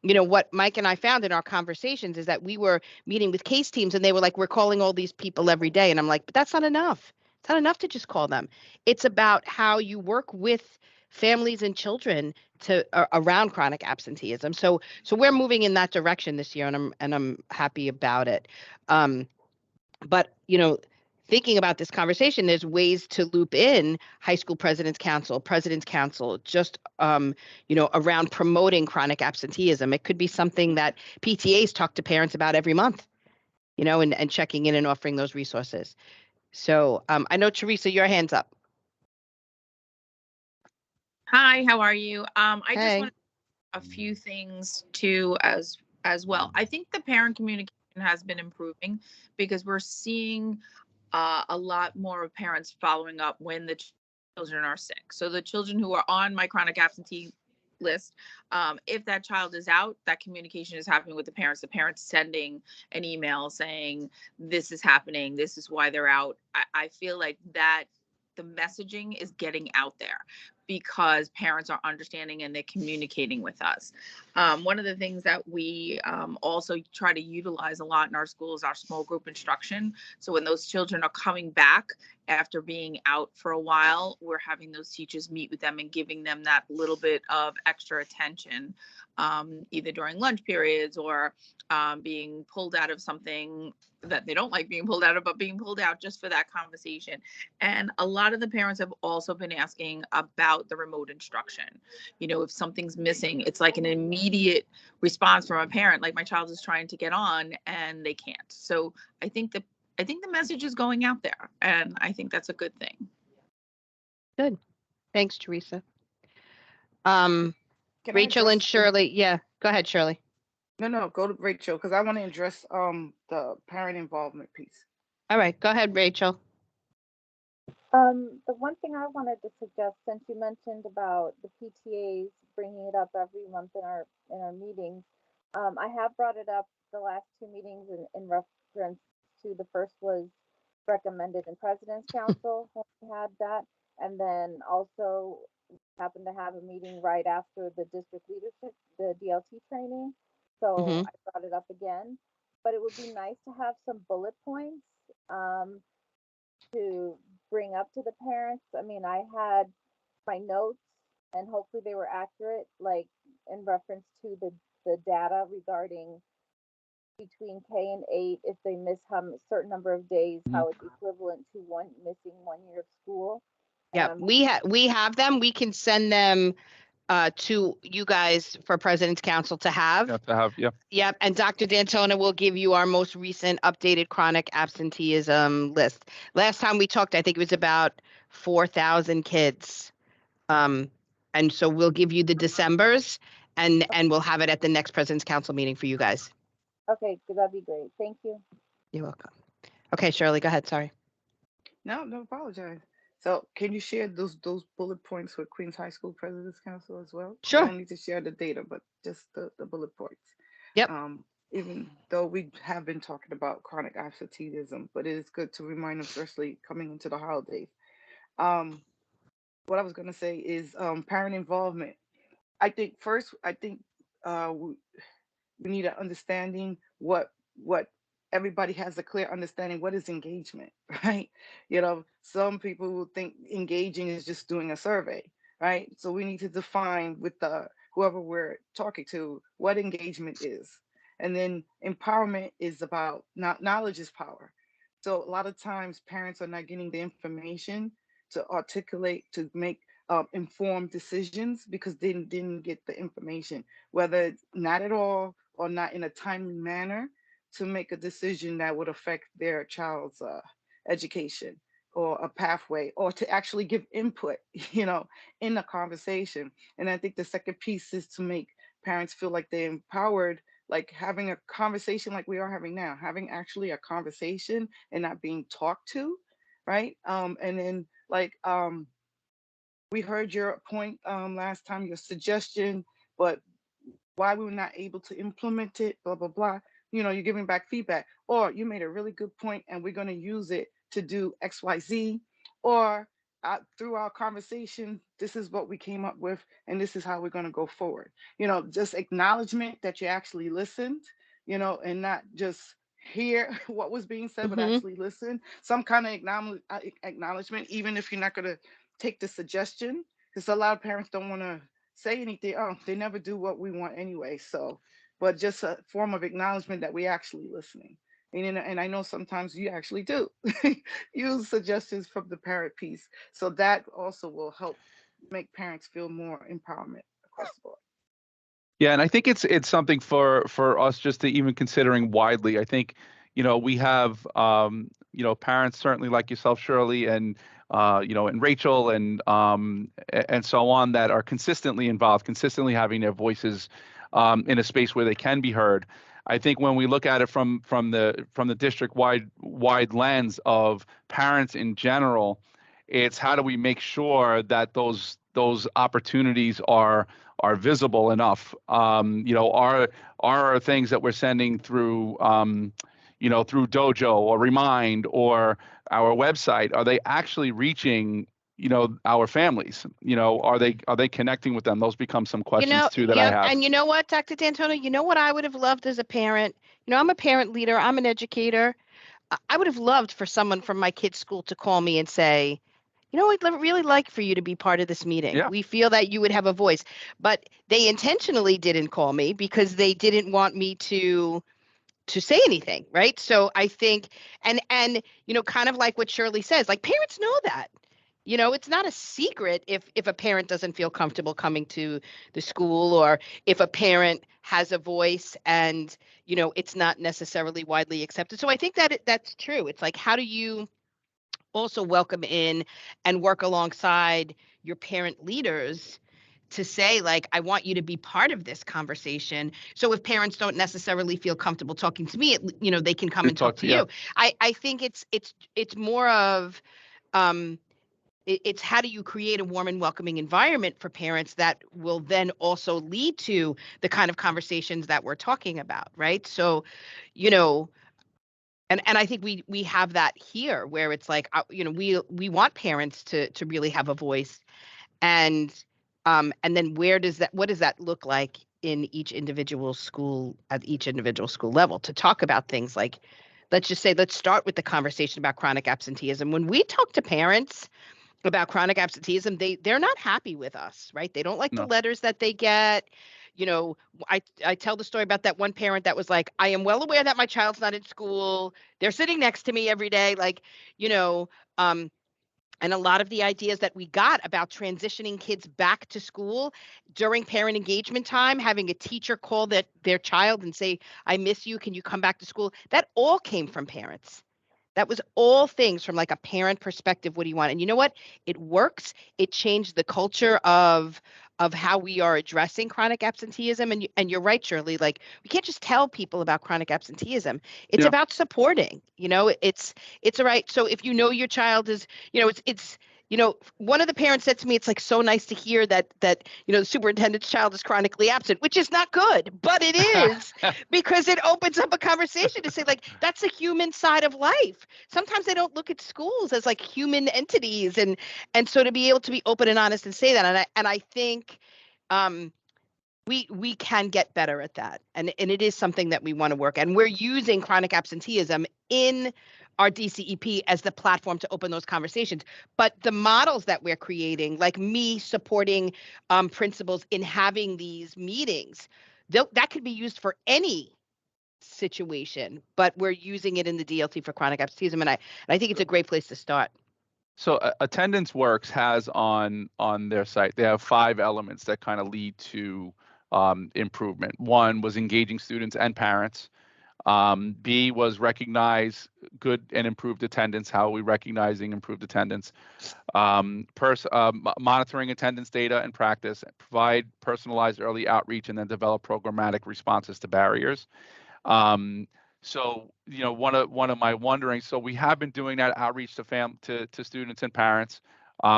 What Mike and I found in our conversations is that we were meeting with case teams and they were like, we're calling all these people every day. And I'm like, but that's not enough. It's not enough to just call them. It's about how you work with families and children to around chronic absenteeism. So we're moving in that direction this year, and I'm happy about it. But thinking about this conversation, there's ways to loop in high school president's council, just around promoting chronic absenteeism. It could be something that PTAs talk to parents about every month, and checking in and offering those resources. So I know, Teresa, your hand's up. Hi, how are you? I just Hey. want a few things too as well. I think the parent communication has been improving because we're seeing a lot more of parents following up when the children are sick. So the children who are on my chronic absentee list, if that child is out, that communication is happening with the parents sending an email saying this is happening, this is why they're out. I feel like that the messaging is getting out there. because parents are understanding and they're communicating with us. One of the things that we also try to utilize a lot in our school is our small group instruction. So when those children are coming back after being out for a while, we're having those teachers meet with them and giving them that little bit of extra attention, either during lunch periods or being pulled out of something that they don't like being pulled out of, but being pulled out just for that conversation. And a lot of the parents have also been asking about the remote instruction. You know, if something's missing, it's like an immediate response from a parent, like my child is trying to get on and they can't. So I think the message is going out there, and I think that's a good thing. Good. Thanks, Teresa. Can I Rachel and address Shirley. Yeah, go ahead, Shirley. No, go to Rachel, because I want to address the parent involvement piece. All right, go ahead, Rachel. The one thing I wanted to suggest, since you mentioned about the PTAs bringing it up every month in our meetings, I have brought it up the last two meetings in reference to the first was recommended in President's Council when we had that, and then also happened to have a meeting right after the district leadership, the DLT training. So Mhm. I brought it up again, but it would be nice to have some bullet points to bring up to the parents. I mean, I had my notes and hopefully they were accurate, like in reference to the data regarding between K and 8, if they miss a certain number of days, Mhm. how it's equivalent to missing 1 year of school. Yeah, we have them. We can send them to you guys for President's Council to have. You have to have, yeah. Yep, and Dr. D'Antona will give you our most recent updated chronic absenteeism list. Last time we talked, I think it was about 4,000 kids. And so we'll give you the Decembers and we'll have it at the next President's Council meeting for you guys. Okay, that'd be great. Thank you. You're welcome. Okay, Shirley, go ahead. Sorry. No, apologize. So can you share those bullet points with Queens High School President's Council as well? Sure. You don't need to share the data, but just the bullet points. Yep. Even though we have been talking about chronic absenteeism, but it is good to remind them, especially coming into the holidays. What I was going to say is parent involvement. I think we need an understanding what everybody has a clear understanding what is engagement, right? You know, some people will think engaging is just doing a survey, right? So we need to define with the whoever we're talking to what engagement is. And then empowerment is about knowledge is power. So a lot of times parents are not getting the information to articulate, to make informed decisions because they didn't get the information, whether not at all or not in a timely manner to make a decision that would affect their child's education or a pathway, or to actually give input, you know, in the conversation. And I think the second piece is to make parents feel like they're empowered, like having a conversation like we are having now, having actually a conversation and not being talked to, right? And then we heard your point last time, your suggestion, but why we were not able to implement it, blah, blah, blah. You know, you're giving back feedback, or you made a really good point and we're going to use it to do XYZ, or through our conversation, this is what we came up with and this is how we're going to go forward. You know, just acknowledgement that you actually listened, you know, and not just hear what was being said, but actually listen. Some kind of acknowledgement, even if you're not going to take the suggestion, because a lot of parents don't want to say anything. Oh, they never do what we want anyway. So, but just a form of acknowledgement that we actually listening. And I know sometimes you actually do use suggestions from the parent piece. So that also will help make parents feel more empowerment across the board. Yeah, and I think it's something for us just to even considering widely. I think, you know, we have you know, parents certainly like yourself, Shirley, and you know, and Rachel, and so on, that are consistently involved, consistently having their voices in a space where they can be heard. I think when we look at it from the district wide lens of parents in general, it's how do we make sure that those opportunities are visible enough. You know, are things that we're sending through you know, through Dojo or Remind or our website, are they actually reaching, our families? Are they connecting with them? Those become some questions too that I have. And you know what, Dr. D'Antonio, you know what I would have loved as a parent? I'm a parent leader, I'm an educator. I would have loved for someone from my kid's school to call me and say, we'd really like for you to be part of this meeting. Yeah. We feel that you would have a voice. But they intentionally didn't call me because they didn't want me to say anything, right? So I think, and kind of like what Shirley says, like parents know that. It's not a secret if a parent doesn't feel comfortable coming to the school, or if a parent has a voice and it's not necessarily widely accepted. So I think that that's true. It's like, how do you also welcome in and work alongside your parent leaders to say, like, I want you to be part of this conversation. So if parents don't necessarily feel comfortable talking to me, they can come and talk to you. I think it's more of it's how do you create a warm and welcoming environment for parents that will then also lead to the kind of conversations that we're talking about, right? So, and I think we have that here, where it's like, we want parents to really have a voice, and then what does that look like in each individual school, at each individual school level, to talk about things like, let's start with the conversation about chronic absenteeism. When we talk to parents about chronic absenteeism, they're not happy with us, right? They don't like the letters that they get. I tell the story about that one parent that was like, I am well aware that my child's not in school. They're sitting next to me every day. Like, and a lot of the ideas that we got about transitioning kids back to school during parent engagement time, having a teacher call their child and say, I miss you, can you come back to school? That all came from parents. That was all things from like a parent perspective. What do you want? And you know what? It works. It changed the culture of how we are addressing chronic absenteeism. And you're right, Shirley. Like, we can't just tell people about chronic absenteeism. It's about supporting. It's all right. So if your child is, it's one of the parents said to me, it's like so nice to hear that the superintendent's child is chronically absent, which is not good, but it is because it opens up a conversation to say, like, that's a human side of life. Sometimes they don't look at schools as like human entities, and so to be able to be open and honest and say that, and I think we can get better at that, and it is something that we want to work, and we're using chronic absenteeism in our DCEP as the platform to open those conversations. But the models that we're creating, like me supporting principals in having these meetings, that could be used for any situation, but we're using it in the DLT for chronic absenteeism, and I think it's a great place to start. So Attendance Works has on their site, they have 5 elements that kind of lead to improvement. One was engaging students and parents. B was recognize good and improved attendance. How are we recognizing improved attendance? Monitoring attendance data and practice, provide personalized early outreach, and then develop programmatic responses to barriers. So, one of my wondering, so we have been doing that outreach to students and parents.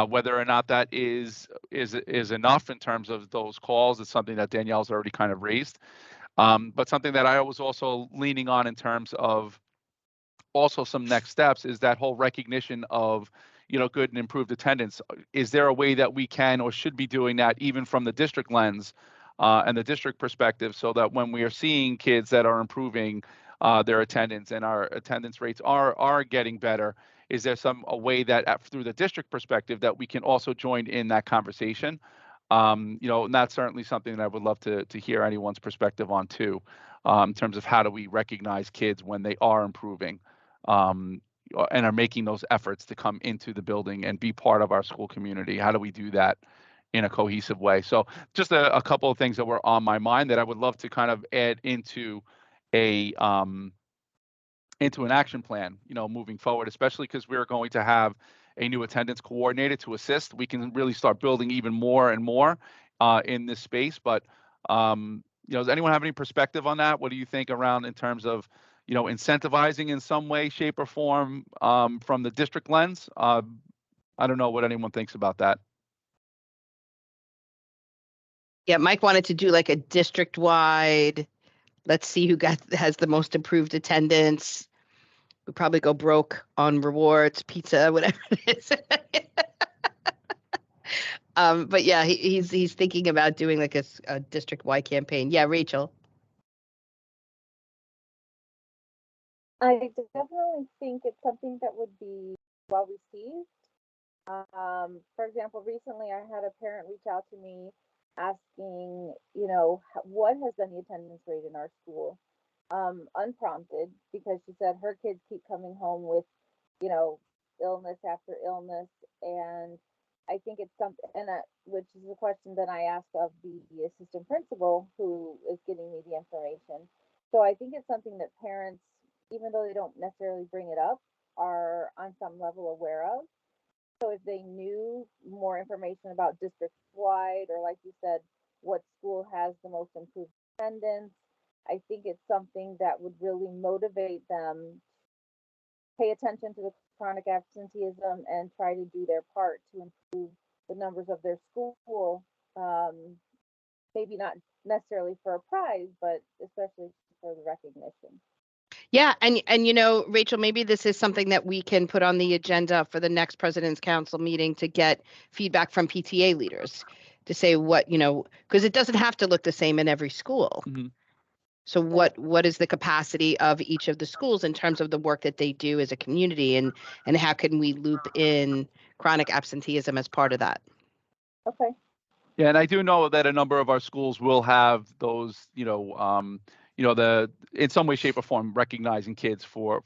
Whether or not that is enough in terms of those calls, it's something that Danielle's already kind of raised. But something that I was also leaning on in terms of also some next steps is that whole recognition of, good and improved attendance. Is there a way that we can or should be doing that even from the district lens and the district perspective, so that when we are seeing kids that are improving their attendance and our attendance rates are getting better, is there a way that through the district perspective that we can also join in that conversation? And that's certainly something that I would love to hear anyone's perspective on too, in terms of how do we recognize kids when they are improving and are making those efforts to come into the building and be part of our school community. How do we do that in a cohesive way? So just a couple of things that were on my mind that I would love to kind of add into an action plan, moving forward, especially because we're going to have a new attendance coordinator to assist. We can really start building even more and more in this space. But, does anyone have any perspective on that? What do you think around in terms of, incentivizing in some way, shape, or form from the district lens? I don't know what anyone thinks about that. Yeah, Mike wanted to do like a district-wide, let's see who has the most improved attendance. We probably go broke on rewards, pizza, whatever it is. But yeah, he's thinking about doing like a district-wide campaign. Yeah, Rachel. I definitely think it's something that would be well received. For example, recently I had a parent reach out to me asking, what has been the attendance rate in our school? Unprompted, because she said her kids keep coming home with, you know, illness after illness. And I think it's something, which is a question that I asked of the assistant principal who is giving me the information. So I think it's something that parents, even though they don't necessarily bring it up, are on some level aware of. So if they knew more information about district wide, or like you said, what school has the most improved attendance, I think it's something that would really motivate them, pay attention to the chronic absenteeism and try to do their part to improve the numbers of their school. Um, Maybe not necessarily for a prize, but especially for the recognition. Yeah, and Rachel, maybe this is something that we can put on the agenda for the next President's Council meeting to get feedback from PTA leaders to say what, because it doesn't have to look the same in every school. Mm-hmm. So what is the capacity of each of the schools in terms of the work that they do as a community, and how can we loop in chronic absenteeism as part of that? Okay. Yeah, and I do know that a number of our schools will have those, the in some way, shape, or form recognizing kids for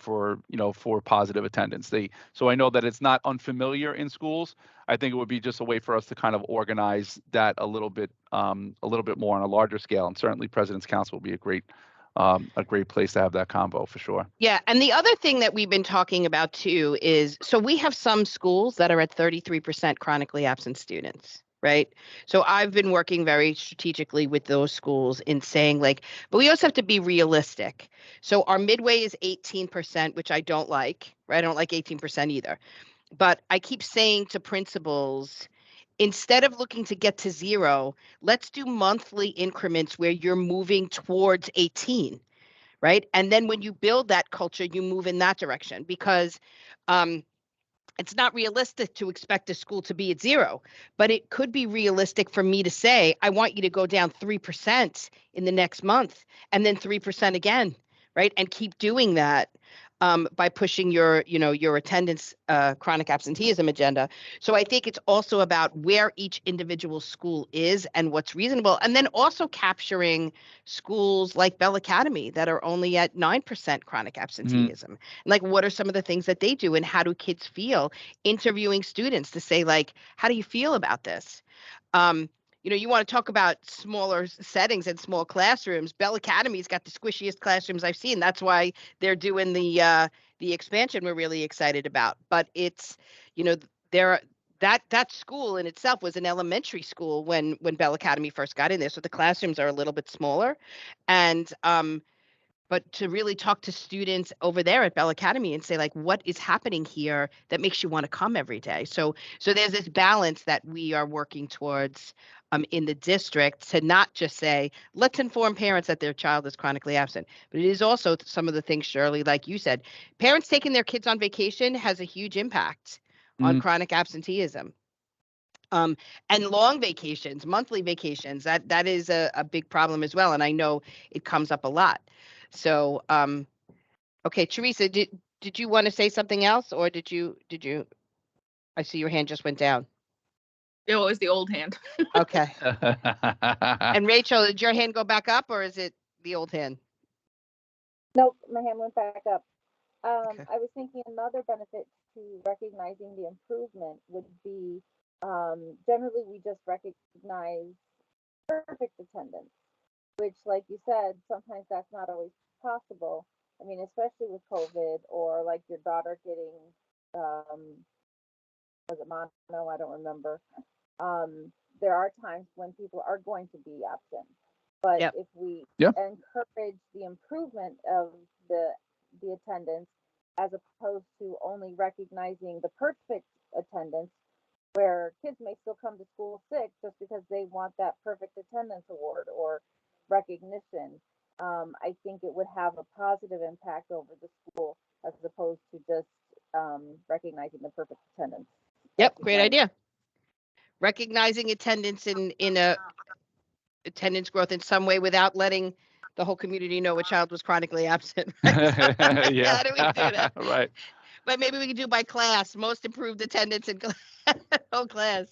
positive attendance. So I know that it's not unfamiliar in schools. I think it would be just a way for us to kind of organize that a little bit more on a larger scale. And certainly, President's Council will be a great place to have that combo for sure. Yeah, and the other thing that we've been talking about too is, so we have some schools that are at 33% chronically absent students, right? So I've been working very strategically with those schools in saying but we also have to be realistic. So our midway is 18%, which I don't like, right? I don't like 18% either. But I keep saying to principals, instead of looking to get to zero, let's do monthly increments where you're moving towards 18. Right. And then when you build that culture, you move in that direction, because it's not realistic to expect a school to be at zero, but it could be realistic for me to say, I want you to go down 3% in the next month, and then 3% again, right? And keep doing that by pushing your attendance, chronic absenteeism agenda. So I think it's also about where each individual school is and what's reasonable, and then also capturing schools like Bell Academy that are only at 9% chronic absenteeism. Mm-hmm. Like, what are some of the things that they do, and how do kids feel? Interviewing students to say, how do you feel about this? You want to talk about smaller settings and small classrooms. Bell Academy's got the squishiest classrooms I've seen. That's why they're doing the expansion we're really excited about. But it's, that school in itself was an elementary school when Bell Academy first got in there. So the classrooms are a little bit smaller. And but to really talk to students over there at Bell Academy and say, what is happening here that makes you want to come every day? So there's this balance that we are working towards in the district, to not just say, let's inform parents that their child is chronically absent, but it is also some of the things, Shirley, like you said, parents taking their kids on vacation has a huge impact on chronic absenteeism. And long vacations, monthly vacations, that is a big problem as well. And I know it comes up a lot. So, okay, Teresa, did you want to say something else, or did you, I see your hand just went down. It was the old hand. Okay. And Rachel, did your hand go back up, or is it the old hand? Nope, my hand went back up. Okay. I was thinking another benefit to recognizing the improvement would be, generally we just recognize perfect attendance, which, like you said, sometimes that's not always possible. I mean, especially with COVID, or like your daughter getting, was it mono? I don't remember. There are times when people are going to be absent, but if we encourage the improvement of the attendance, as opposed to only recognizing the perfect attendance, where kids may still come to school sick just because they want that perfect attendance award or recognition, I think it would have a positive impact over the school, as opposed to just recognizing the perfect attendance. Yep, great idea. recognizing attendance in a attendance growth in some way without letting the whole community know a child was chronically absent. Right? So, Yeah. how do we do that? Right. But maybe we can do by class, most improved attendance in whole class.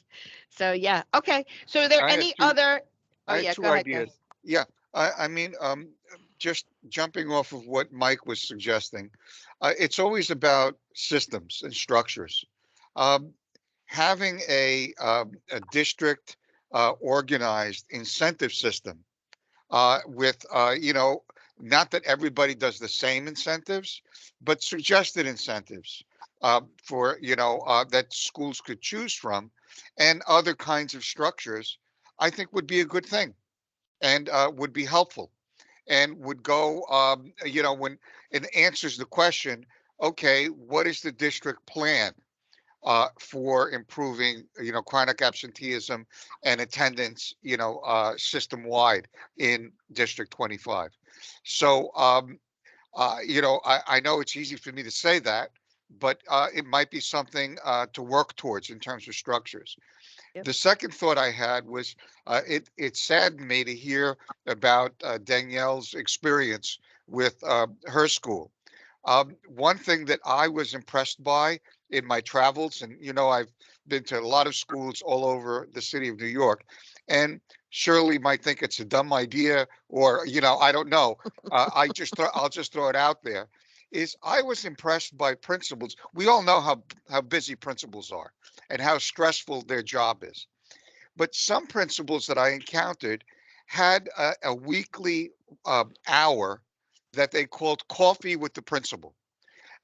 So yeah, okay. So are there I had any two. other? Oh I had yeah, two go ahead. Go ahead. ideas. Yeah, I mean, just jumping off of what Mike was suggesting, it's always about systems and structures. Um, Having a district organized incentive system with, not that everybody does the same incentives, but suggested incentives for, that schools could choose from, and other kinds of structures, I think would be a good thing and would be helpful and would go, when it answers the question, okay, what is the district plan for improving, chronic absenteeism and attendance, system wide in District 25. So, I know it's easy for me to say that, but it might be something to work towards in terms of structures. Yep. The second thought I had was it saddened me to hear about Danielle's experience with her school. One thing that I was impressed by in my travels, and I've been to a lot of schools all over the city of New York, and Shirley might think it's a dumb idea, or I don't know. I'll just throw it out there. Is I was impressed by principals. We all know how busy principals are and how stressful their job is. But some principals that I encountered had a weekly hour that they called coffee with the principal,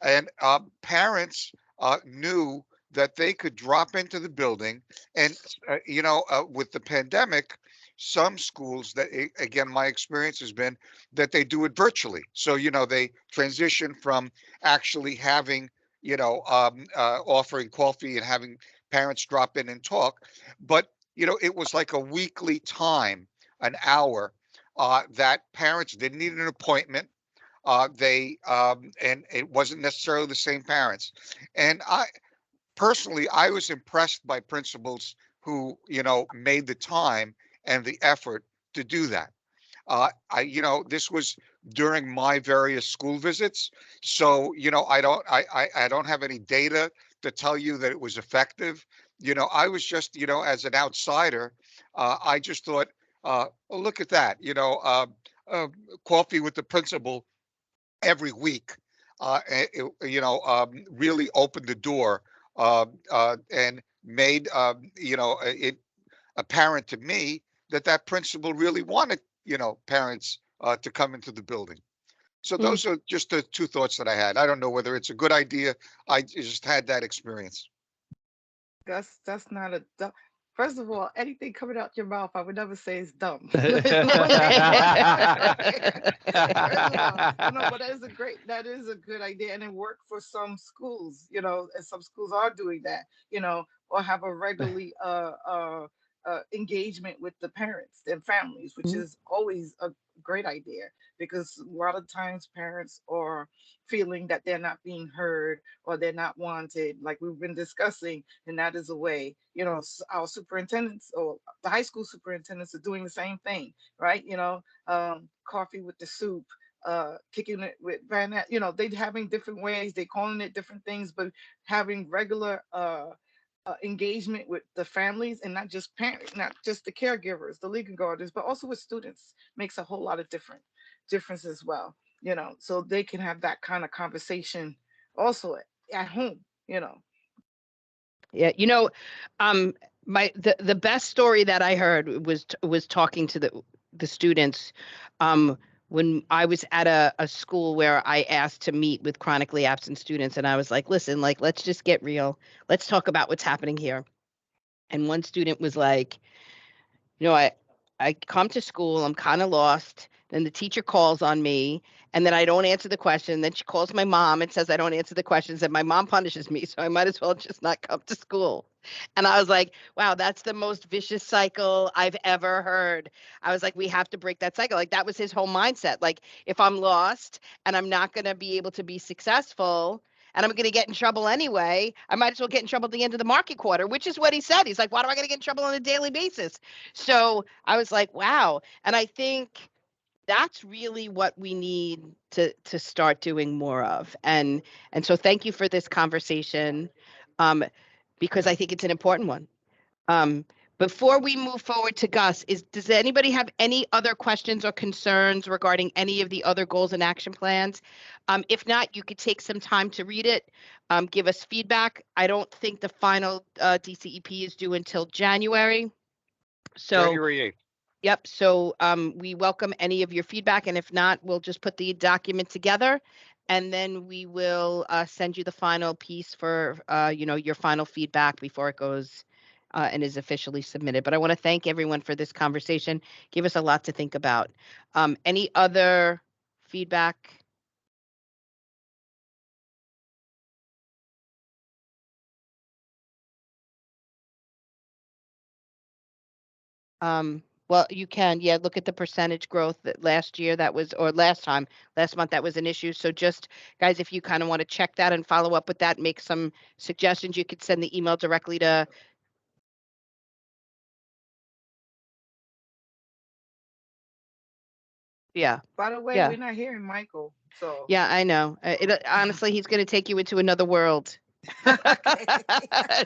and parents knew that they could drop into the building, and with the pandemic, some schools that again, my experience has been that they do it virtually, so they transition from actually having, offering coffee and having parents drop in and talk, but it was like a weekly time, an hour, that parents didn't need an appointment. They and it wasn't necessarily the same parents. And I personally, I was impressed by principals who made the time and the effort to do that. This was during my various school visits, so I don't have any data to tell you that it was effective. I was just, as an outsider, I just thought, oh, look at that, coffee with the principal every week, really opened the door and made it apparent to me that that principal really wanted parents to come into the building. So Mm. those are just the two thoughts that I had. I don't know whether it's a good idea. I just had that experience. That's not a dumb. First of all, anything coming out your mouth, I would never say is dumb. First of all, but that is a good idea, and it worked for some schools, and some schools are doing that, or have a regularly engagement with the parents and families, which Mhm. is always a great idea, because a lot of times parents are feeling that they're not being heard or they're not wanted, like we've been discussing, and that is a way, our superintendents or the high school superintendents are doing the same thing, right? Coffee with the soup, kicking it with Van, they having different ways, they calling it different things, but having regular engagement with the families, and not just parents, not just the caregivers, the legal guardians, but also with students, makes a whole lot of difference as well. So they can have that kind of conversation also at home. Yeah, um, the best story that I heard was talking to the students, um, when I was at a school where I asked to meet with chronically absent students, and I was like, listen, like, let's just get real. Let's talk about what's happening here. And one student was like, I come to school, I'm kind of lost. Then the teacher calls on me, and then I don't answer the question. Then she calls my mom and says I don't answer the questions, and my mom punishes me. So I might as well just not come to school. And I was like, wow, that's the most vicious cycle I've ever heard. I was like, we have to break that cycle. Like, that was his whole mindset. Like, if I'm lost and I'm not going to be able to be successful, and I'm going to get in trouble anyway. I might as well get in trouble at the end of the market quarter, which is what he said. He's like, why do I got to get in trouble on a daily basis? So I was like, wow. And I think that's really what we need to start doing more of. And so thank you for this conversation, because I think it's an important one. Before we move forward to Gus, does anybody have any other questions or concerns regarding any of the other goals and action plans? If not, you could take some time to read it, give us feedback. I don't think the final DCEP is due until January. So January 8th. Yep. So we welcome any of your feedback, and if not, we'll just put the document together, and then we will send you the final piece for your final feedback before it goes and is officially submitted. But I want to thank everyone for this conversation. Give us a lot to think about. Any other feedback? Well, you can, yeah, look at the percentage growth that last year that was, or last month that was an issue. So just guys, if you kind of want to check that and follow up with that, make some suggestions, you could send the email directly to. Yeah. By the way, Yeah. we're not hearing Michael, so. Yeah, I know. Honestly, he's going to take you into another world.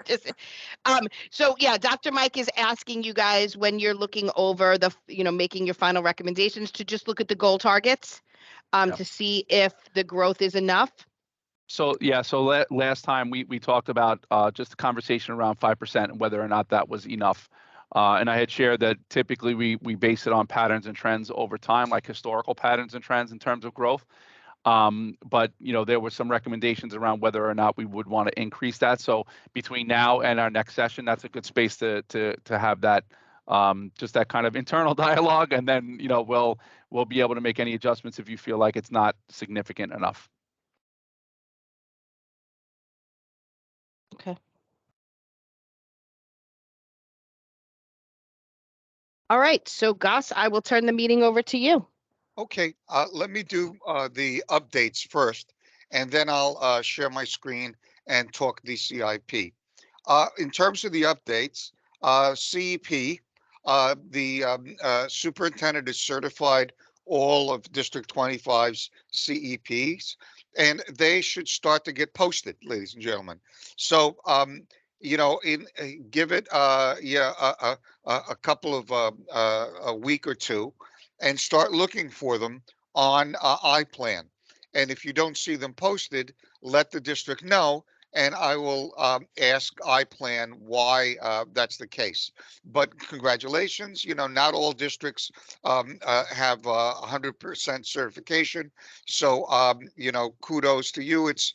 Just, so yeah, Dr. Mike is asking you guys when you're looking over making your final recommendations to just look at the goal targets, Yep. to see if the growth is enough. So yeah, so last time we talked about just a conversation around 5% and whether or not that was enough. And I had shared that typically we base it on patterns and trends over time, like historical patterns and trends in terms of growth. But there were some recommendations around whether or not we would want to increase that. So between now and our next session, that's a good space to have that just that kind of internal dialogue, and then we'll be able to make any adjustments if you feel like it's not significant enough. Okay. All right. So Gus, I will turn the meeting over to you. Okay, let me do the updates first, and then I'll share my screen and talk DCIP. In terms of the updates, CEP, the superintendent has certified all of District 25's CEPs, and they should start to get posted, ladies and gentlemen. So, give it a couple of a week or two, and start looking for them on iPlan. And if you don't see them posted, let the district know, and I will ask iPlan why that's the case. But congratulations, not all districts have 100% certification. So, kudos to you. It's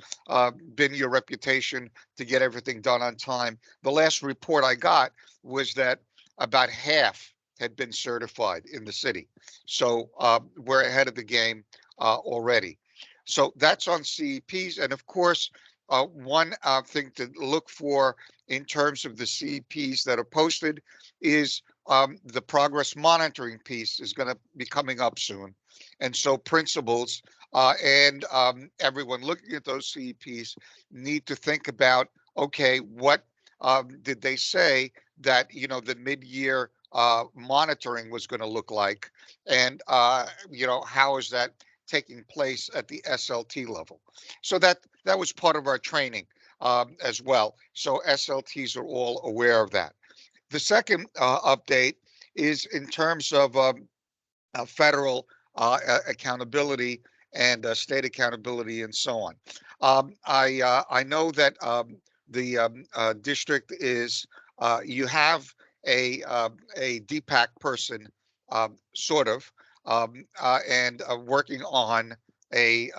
been your reputation to get everything done on time. The last report I got was that about half had been certified in the city. So we're ahead of the game already. So that's on CEPs. And of course, one thing to look for in terms of the CEPs that are posted is the progress monitoring piece is going to be coming up soon. And so principals and everyone looking at those CEPs need to think about, okay, what did they say that, the mid-year monitoring was going to look like, and how is that taking place at the SLT level? So that was part of our training as well. So SLTs are all aware of that. The second update is in terms of federal accountability and state accountability and so on. I know that the district is you have a DPAC person, sort of, and working on a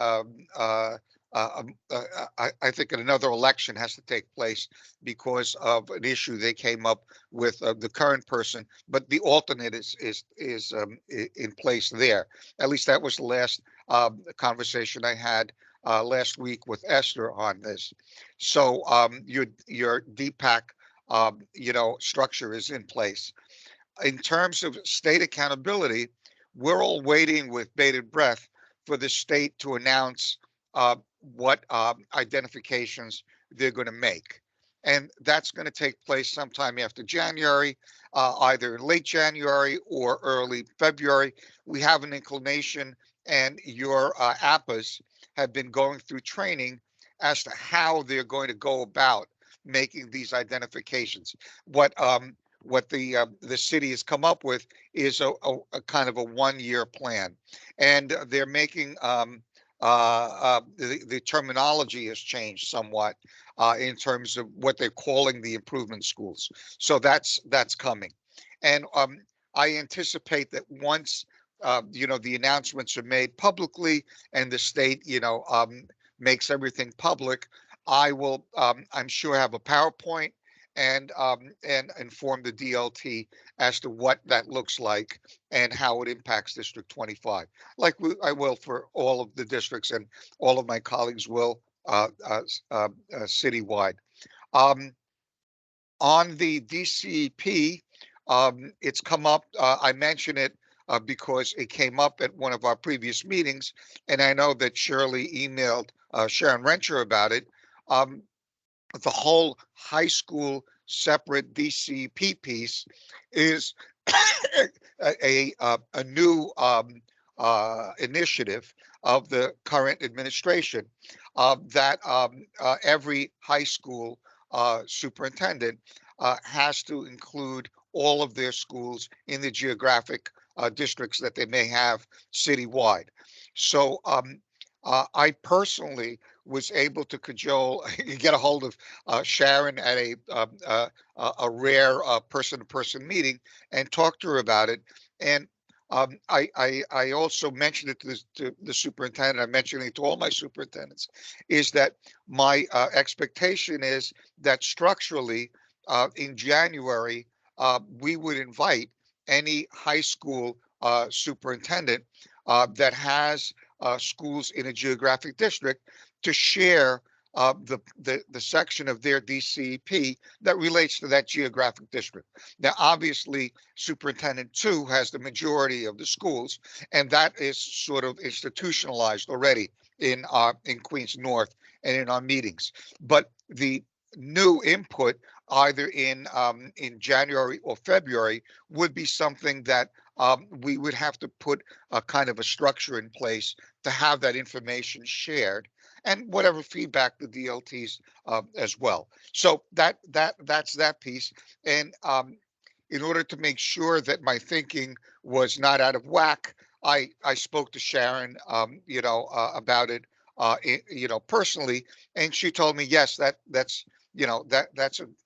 I think another election has to take place because of an issue they came up with the current person, but the alternate is in place there. At least that was the last conversation I had last week with Esther on this. So your DPAC structure is in place. In terms of state accountability, we're all waiting with bated breath for the state to announce what identifications they're going to make. And that's going to take place sometime after January, either late January or early February. We have an inclination, and your APAs have been going through training as to how they're going to go about making these identifications. What the city has come up with is a kind of a 1-year plan, and they're making the terminology has changed somewhat in terms of what they're calling the improvement schools. So that's coming, and I anticipate that once the announcements are made publicly and the state makes everything public, I will I'm sure have a PowerPoint and inform the DLT as to what that looks like and how it impacts District 25, like I will for all of the districts, and all of my colleagues will citywide. Um, on the DCEP, it's come up. I mention it because it came up at one of our previous meetings, and I know that Shirley emailed Sharon Rencher about it. The whole high school separate DCP piece is a new initiative of the current administration that every high school superintendent has to include all of their schools in the geographic districts that they may have citywide. So I personally was able to cajole, get a hold of Sharon at a rare person-to-person meeting and talk to her about it. And I also mentioned it to the superintendent. I'm mentioning it to all my superintendents, is that my expectation is that structurally in January we would invite any high school superintendent that has schools in a geographic district to share the section of their DCEP that relates to that geographic district. Now, obviously, Superintendent 2 has the majority of the schools, and that is sort of institutionalized already in Queens North and in our meetings. But the new input, either in January or February, would be something that we would have to put a kind of a structure in place to have that information shared, and whatever feedback the DLTs as well. So that's that piece. And in order to make sure that my thinking was not out of whack, I spoke to Sharon, about it, personally, and she told me yes, that's that's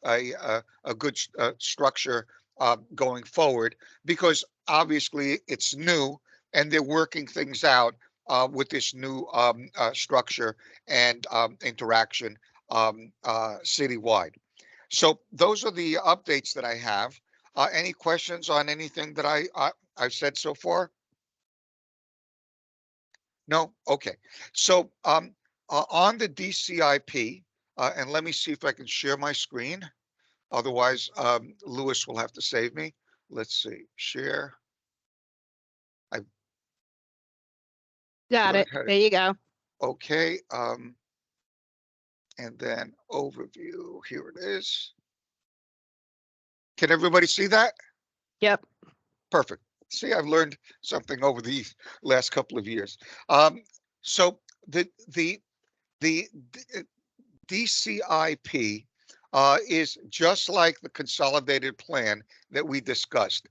a good structure going forward, because obviously it's new and they're working things out with this new structure and interaction citywide. So those are the updates that I have. Any questions on anything that I've said so far? No? Okay. So on the DCIP, and let me see if I can share my screen. Otherwise, Lewis will have to save me. Let's see, share. Got it. There you go. Okay. And then overview, here it is. Can everybody see that? Yep. Perfect. See, I've learned something over the last couple of years. So the DCIP is just like the consolidated plan that we discussed.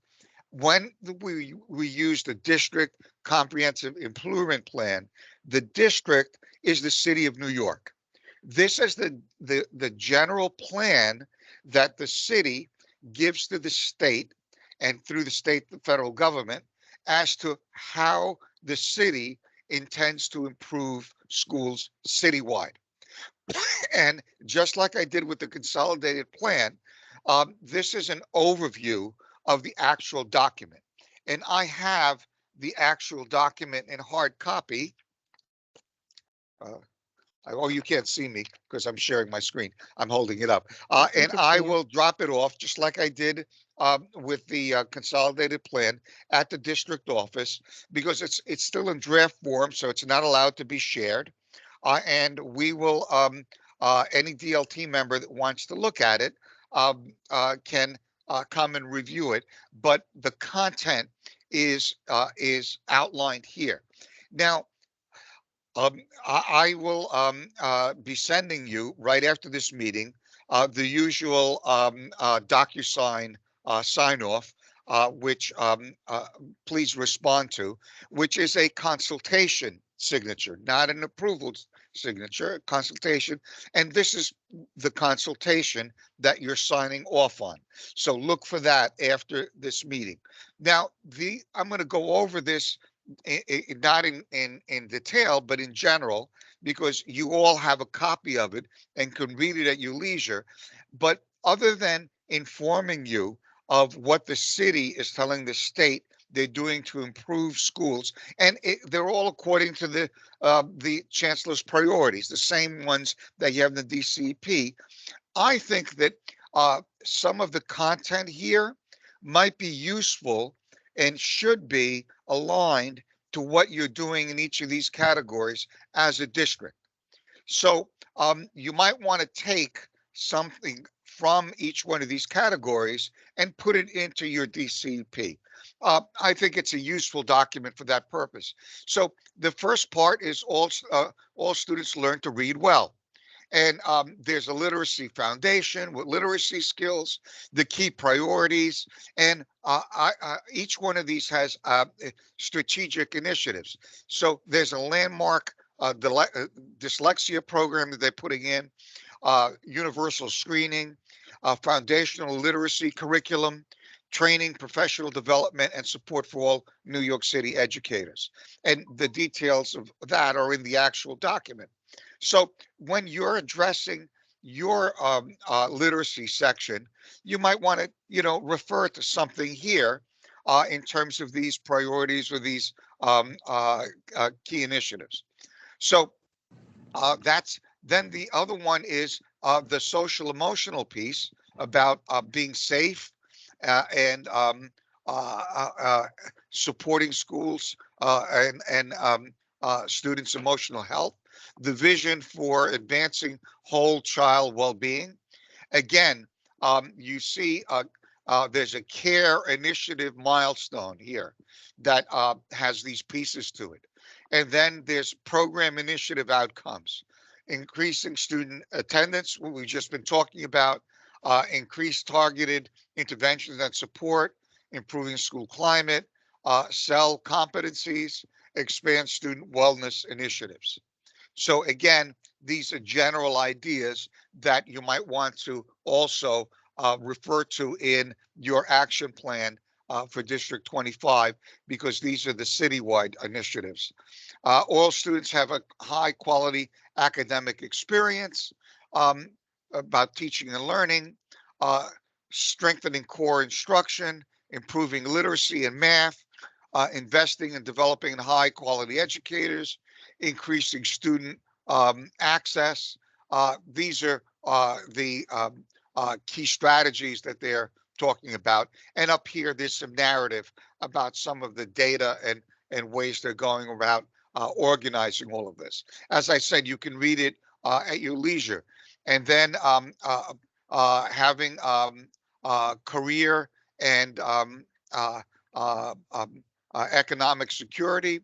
When we use the district comprehensive improvement plan, the district is the city of New York. This is the general plan that the city gives to the state, and through the state, the federal government, as to how the city intends to improve schools citywide. And just like I did with the consolidated plan, this is an overview of the actual document. And I have the actual document in hard copy. Oh, you can't see me because I'm sharing my screen. I'm holding it up. And I will drop it off just like I did with the consolidated plan at the district office, because it's still in draft form, so it's not allowed to be shared. and we will, any DLT member that wants to look at it can come and review it. But the content is outlined here. Now, I will be sending you right after this meeting the usual DocuSign sign off, which please respond to, which is a consultation signature, not an approval signature, a consultation. And this is the consultation that you're signing off on. So look for that after this meeting. Now, I'm going to go over this not in detail, but in general, because you all have a copy of it and can read it at your leisure. But other than informing you of what the city is telling the state they're doing to improve schools, and they're all according to the chancellor's priorities, the same ones that you have in the DCP. I think that some of the content here might be useful and should be aligned to what you're doing in each of these categories as a district. So you might want to take something from each one of these categories and put it into your DCP. I think it's a useful document for that purpose. So the first part is all students learn to read well. And there's a literacy foundation with literacy skills, the key priorities, and each one of these has strategic initiatives. So there's a landmark dyslexia program that they're putting in, universal screening, foundational literacy curriculum, training, professional development, and support for all New York City educators. And the details of that are in the actual document. So when you're addressing your literacy section, you might want to, refer to something here in terms of these priorities or these key initiatives. So that's then the other one is the social emotional piece about being safe and supporting schools and students' emotional health, the vision for advancing whole child well-being. Again, you see there's a care initiative milestone here that has these pieces to it. And then there's program initiative outcomes, increasing student attendance, what we've just been talking about, increased targeted interventions and support, improving school climate, cell competencies, expand student wellness initiatives. So again, these are general ideas that you might want to also refer to in your action plan for District 25, because these are the citywide initiatives. All students have a high quality academic experience about teaching and learning, strengthening core instruction, improving literacy and math, investing in developing high quality educators, increasing student access. These are the key strategies that they're talking about. And up here, there's some narrative about some of the data and ways they're going about organizing all of this. As I said, you can read it at your leisure. And then having career and economic security.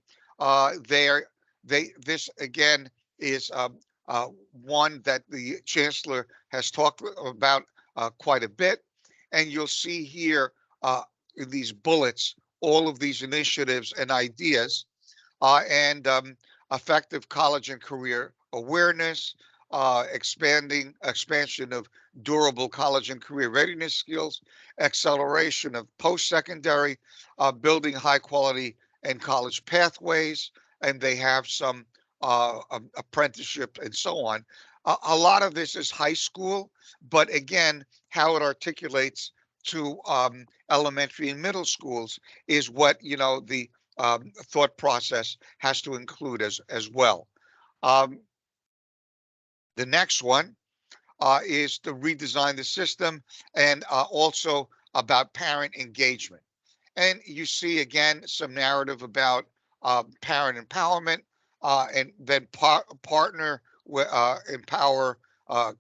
This again is one that the chancellor has talked about quite a bit, and you'll see here in these bullets all of these initiatives and ideas, and effective college and career awareness, expansion of durable college and career readiness skills, acceleration of post-secondary, building high quality and college pathways, and they have some apprenticeship and so on. A lot of this is high school, but again, how it articulates to elementary and middle schools is what the thought process has to include as well. The next one is to redesign the system, and also about parent engagement. And you see again some narrative about parent empowerment, and then partner with empower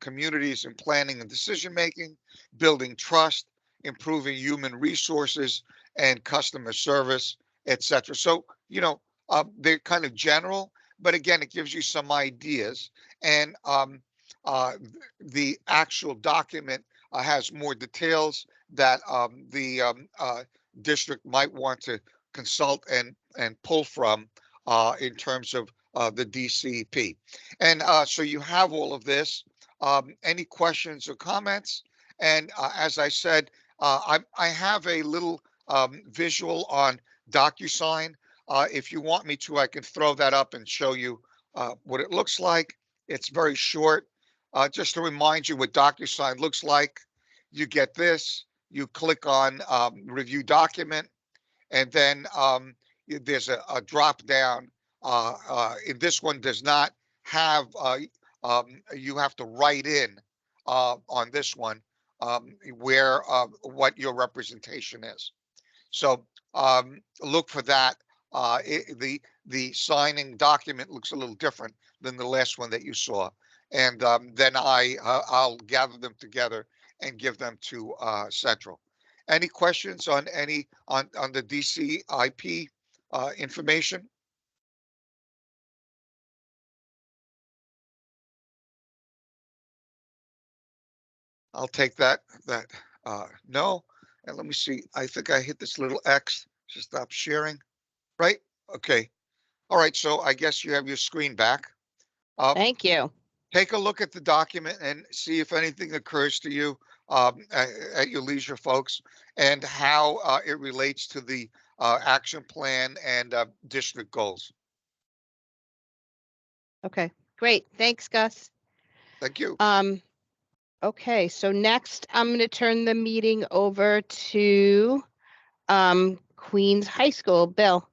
communities in planning and decision making, building trust, improving human resources and customer service, etc. So they're kind of general, but again, it gives you some ideas. And uh, the actual document has more details that the district might want to consult and pull from in terms of the DCEP. And so you have all of this. Any questions or comments? And as I said, I have a little visual on DocuSign. If you want me to, I can throw that up and show you what it looks like. It's very short. Just to remind you what DocuSign looks like, you get this, you click on review document, and then there's a drop down. In this one does not have, you have to write in on this one where what your representation is. So look for that. The signing document looks a little different than the last one that you saw, and then I'll gather them together and give them to Central. Any questions on on the DCIP information? I'll take that. No. And let me see. I think I hit this little X to stop sharing. Right? Okay. All right. So I guess you have your screen back. Thank you. Take a look at the document and see if anything occurs to you at your leisure, folks, and how it relates to the action plan and district goals. Okay, great. Thanks, Gus. Thank you. Okay, so next I'm going to turn the meeting over to Queens High School. Bill.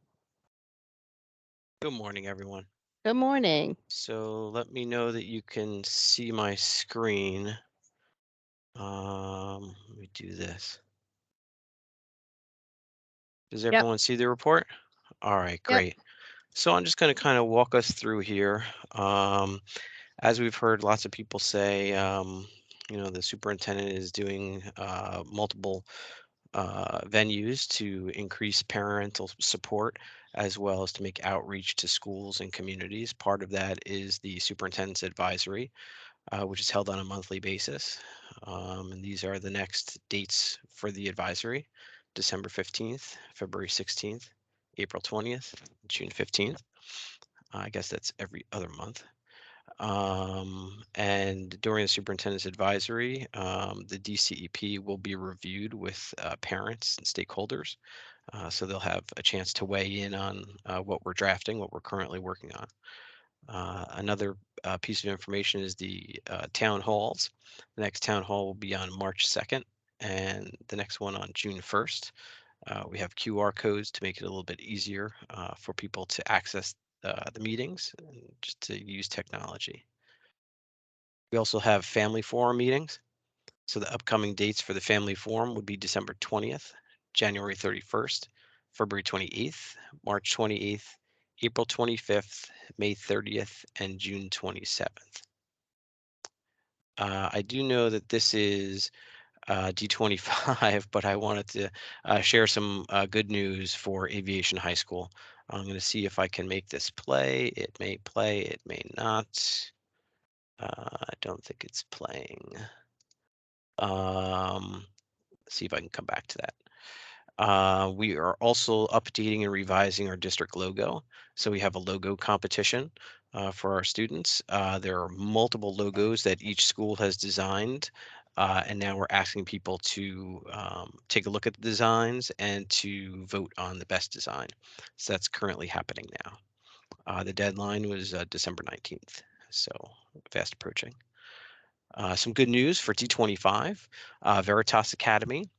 Good morning, everyone. Good morning. So let me know that you can see my screen. Let me do this. Does everyone see the report? All right, great. So I'm just going to kind of walk us through here. As we've heard lots of people say, the superintendent is doing multiple venues to increase parental support, as well as to make outreach to schools and communities. Part of that is the superintendent's advisory, which is held on a monthly basis. And these are the next dates for the advisory: December 15th, February 16th, April 20th, June 15th. I guess that's every other month. And during the superintendent's advisory, the DCEP will be reviewed with parents and stakeholders. So they'll have a chance to weigh in on what we're drafting, what we're currently working on. Another piece of information is the town halls. The next town hall will be on March 2nd, and the next one on June 1st. We have QR codes to make it a little bit easier for people to access the meetings and just to use technology. We also have family forum meetings. So the upcoming dates for the family forum would be December 20th, January 31st, February 28th, March 28th, April 25th, May 30th, and June 27th. I do know that this is D25, but I wanted to share some good news for Aviation High School. I'm going to see if I can make this play. It may play, it may not. I don't think it's playing. See if I can come back to that. We are also updating and revising our district logo. So we have a logo competition for our students. There are multiple logos that each school has designed. And now we're asking people to take a look at the designs and to vote on the best design. So that's currently happening now. The deadline was December 19th, so fast approaching. Some good news for D25, Veritas Academy.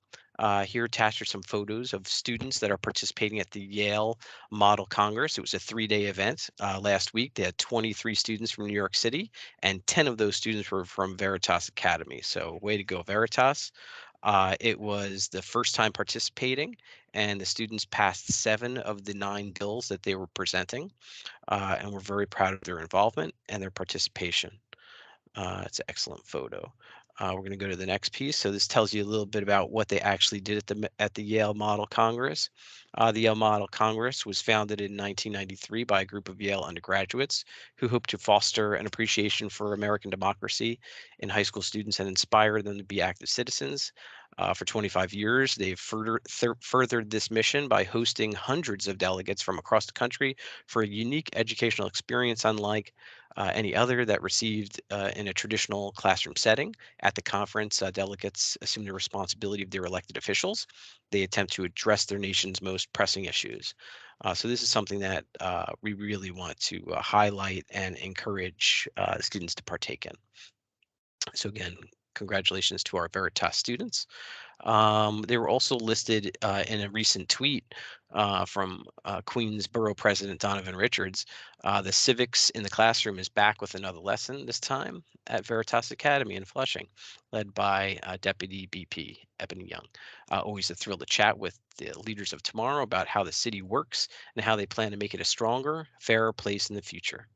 Here attached are some photos of students that are participating at the Yale Model Congress. It was a 3-day event last week. They had 23 students from New York City, and 10 of those students were from Veritas Academy. So way to go, Veritas. It was the first time participating, and the students passed 7 of the 9 bills that they were presenting, and we're very proud of their involvement and their participation. It's an excellent photo. We're going to go to the next piece. So this tells you a little bit about what they actually did at the Yale Model Congress. The Yale Model Congress was founded in 1993 by a group of Yale undergraduates who hoped to foster an appreciation for American democracy in high school students and inspire them to be active citizens. For 25 years, they've furthered this mission by hosting hundreds of delegates from across the country for a unique educational experience unlike any other that received in a traditional classroom setting. At the conference, delegates assume the responsibility of their elected officials. They attempt to address their nation's most pressing issues. So this is something that we really want to highlight and encourage students to partake in. So again, congratulations to our Veritas students. They were also listed in a recent tweet from Queens Borough President Donovan Richards. The civics in the classroom is back with another lesson, this time at Veritas Academy in Flushing, led by Deputy BP Ebony Young. Always a thrill to chat with the leaders of tomorrow about how the city works and how they plan to make it a stronger, fairer place in the future.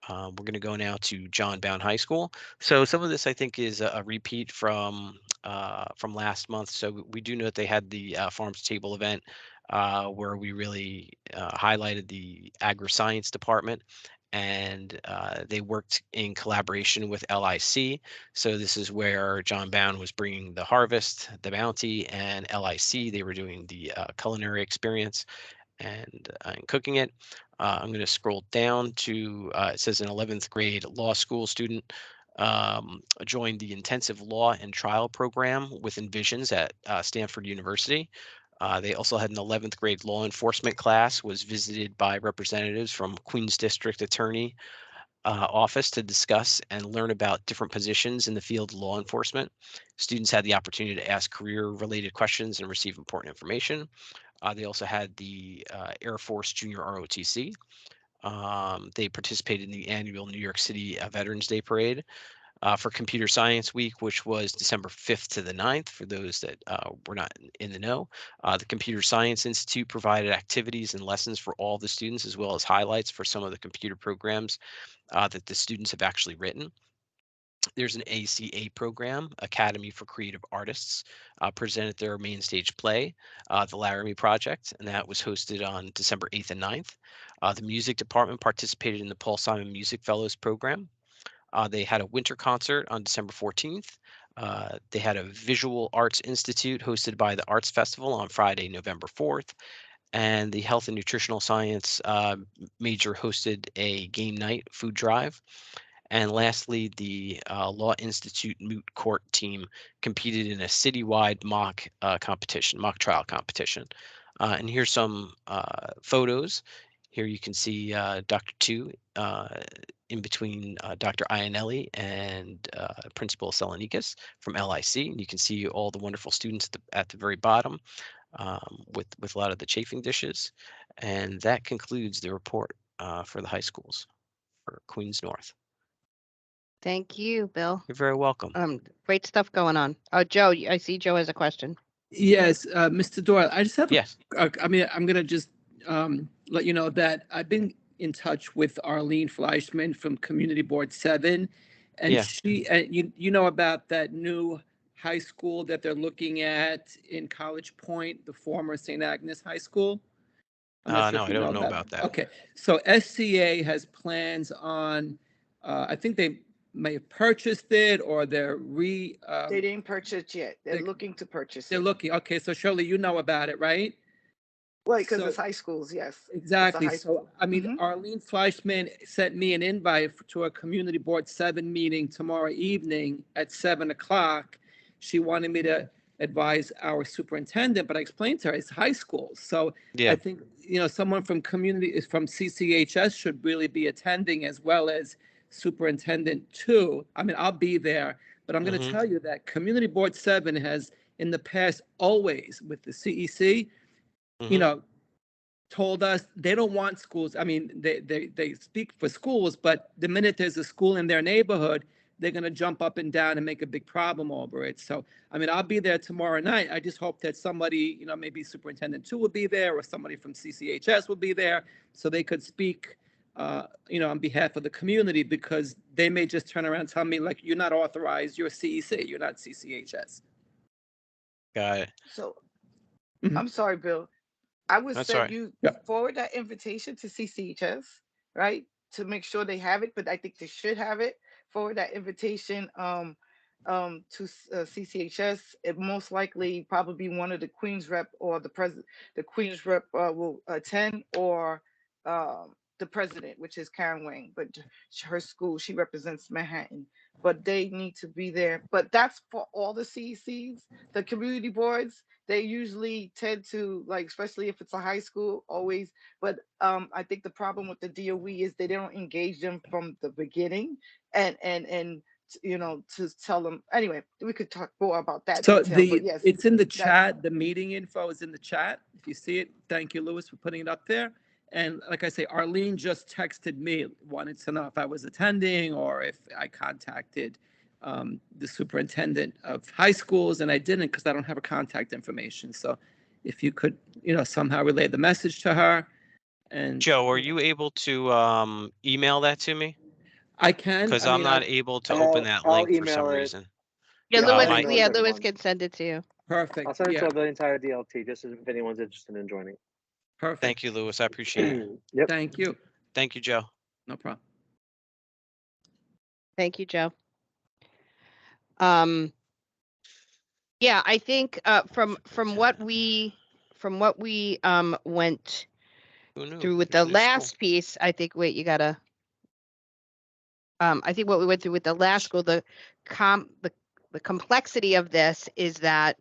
We're going to go now to John Bound High School. So some of this I think is a repeat from last month. So we do know that they had the Farm to Table event where we really highlighted the agri-science department, and they worked in collaboration with LIC. So this is where John Bound was bringing the harvest, the bounty, and LIC, they were doing the culinary experience and cooking it. I'm going to scroll down to, it says an 11th grade law school student joined the intensive law and trial program with Envisions at Stanford University. They also had an 11th grade law enforcement class, was visited by representatives from Queens District Attorney office to discuss and learn about different positions in the field of law enforcement. Students had the opportunity to ask career related questions and receive important information. They also had the Air Force Junior ROTC. They participated in the annual New York City Veterans Day Parade for Computer Science Week, which was December 5th to the 9th. For those that were not in the know, the Computer Science Institute provided activities and lessons for all the students, as well as highlights for some of the computer programs that the students have actually written. There's an ACA program, Academy for Creative Artists, presented their main stage play, The Laramie Project, and that was hosted on December 8th and 9th. The music department participated in the Paul Simon Music Fellows program. They had a winter concert on December 14th. They had a Visual Arts Institute hosted by the Arts Festival on Friday, November 4th. And the Health and Nutritional Science major hosted a game night food drive. And lastly, the Law Institute Moot Court team competed in a citywide mock trial competition. And here's some photos. Here you can see Dr. Tu in between Dr. Iannelli and Principal Salonikis from LIC. And you can see all the wonderful students at the very bottom with a lot of the chafing dishes. And that concludes the report for the high schools for Queens North. Thank you, Bill. You're very welcome. Great stuff going on. Oh, Joe, I see Joe has a question. Yes, Mr. Doyle, I just have, Yes. I mean, I'm going to just let you know that I've been in touch with Arlene Fleischman from Community Board 7, and Yeah. she, you know about that new high school that they're looking at in College Point, the former St. Agnes High School? I'm not sure No, if I you don't know about that. Okay, so SCA has plans on, I think they may have purchased it, or they're They didn't purchase yet. They're they- looking to purchase they're it. looking, okay, so Shirley, you know about it, right? Well, because so- it's high schools, yes. Exactly. high So, school. I mean, Mhm. Arlene Fleischman sent me an invite to a Community Board 7 meeting tomorrow evening at 7 o'clock. She wanted me to advise our superintendent, but I explained to her it's high schools. So Yeah. I think, someone from CCHS should really be attending, as well as Superintendent too. I mean, I'll be there, but I'm going to Mhm. tell you that Community Board 7 has in the past always with the CEC, Mhm. told us they don't want schools. I mean, they speak for schools, but the minute there's a school in their neighborhood, they're going to jump up and down and make a big problem over it. So, I mean, I'll be there tomorrow night. I just hope that somebody, maybe Superintendent 2 will be there, or somebody from CCHS will be there, so they could speak, on behalf of the community, because they may just turn around and tell me, like, you're not authorized, you're CEC, you're not CCHS. Got it. So Mhm. I'm sorry, Bill. I would That's say all right. you Yeah. forward that invitation to CCHS, right? To make sure they have it, but I think they should have it. Forward that invitation to CCHS. It most likely probably be one of the Queens rep or the president. The Queens rep will attend, or the president, which is Karen Wang, but her school, she represents Manhattan. But they need to be there. But that's for all the CECs, the community boards. They usually tend to, like, especially if it's a high school, always. But I think the problem with the DOE is they don't engage them from the beginning, and to tell them. Anyway, we could talk more about that So detail. But yes, it's in the that's chat. The meeting info is in the chat. If you see it, thank you, Louis, for putting it up there. And like I say, Arlene just texted me, wanted to know if I was attending or if I contacted the superintendent of high schools, and I didn't, because I don't have her contact information. So if you could, somehow relay the message to her. And Joe, are you able to email that to me? I can. Because I I'm mean, not able to open that I'll link for some email it. reason. Yeah, Yeah, I'll Lewis. my- email it Yeah, to Lewis everyone. can send it to you. Perfect. I'll send it Yeah, to the entire DLT, just if anyone's interested in joining. perfect. Thank you, Louis. I appreciate it. Yep. Thank you. Thank you, Joe. No problem. Thank you, Joe. Yeah, I think from what we went Who knew? through with There's the a new school. last piece, I think, wait, you gotta, I think what we went through with the last school, the complexity of this is that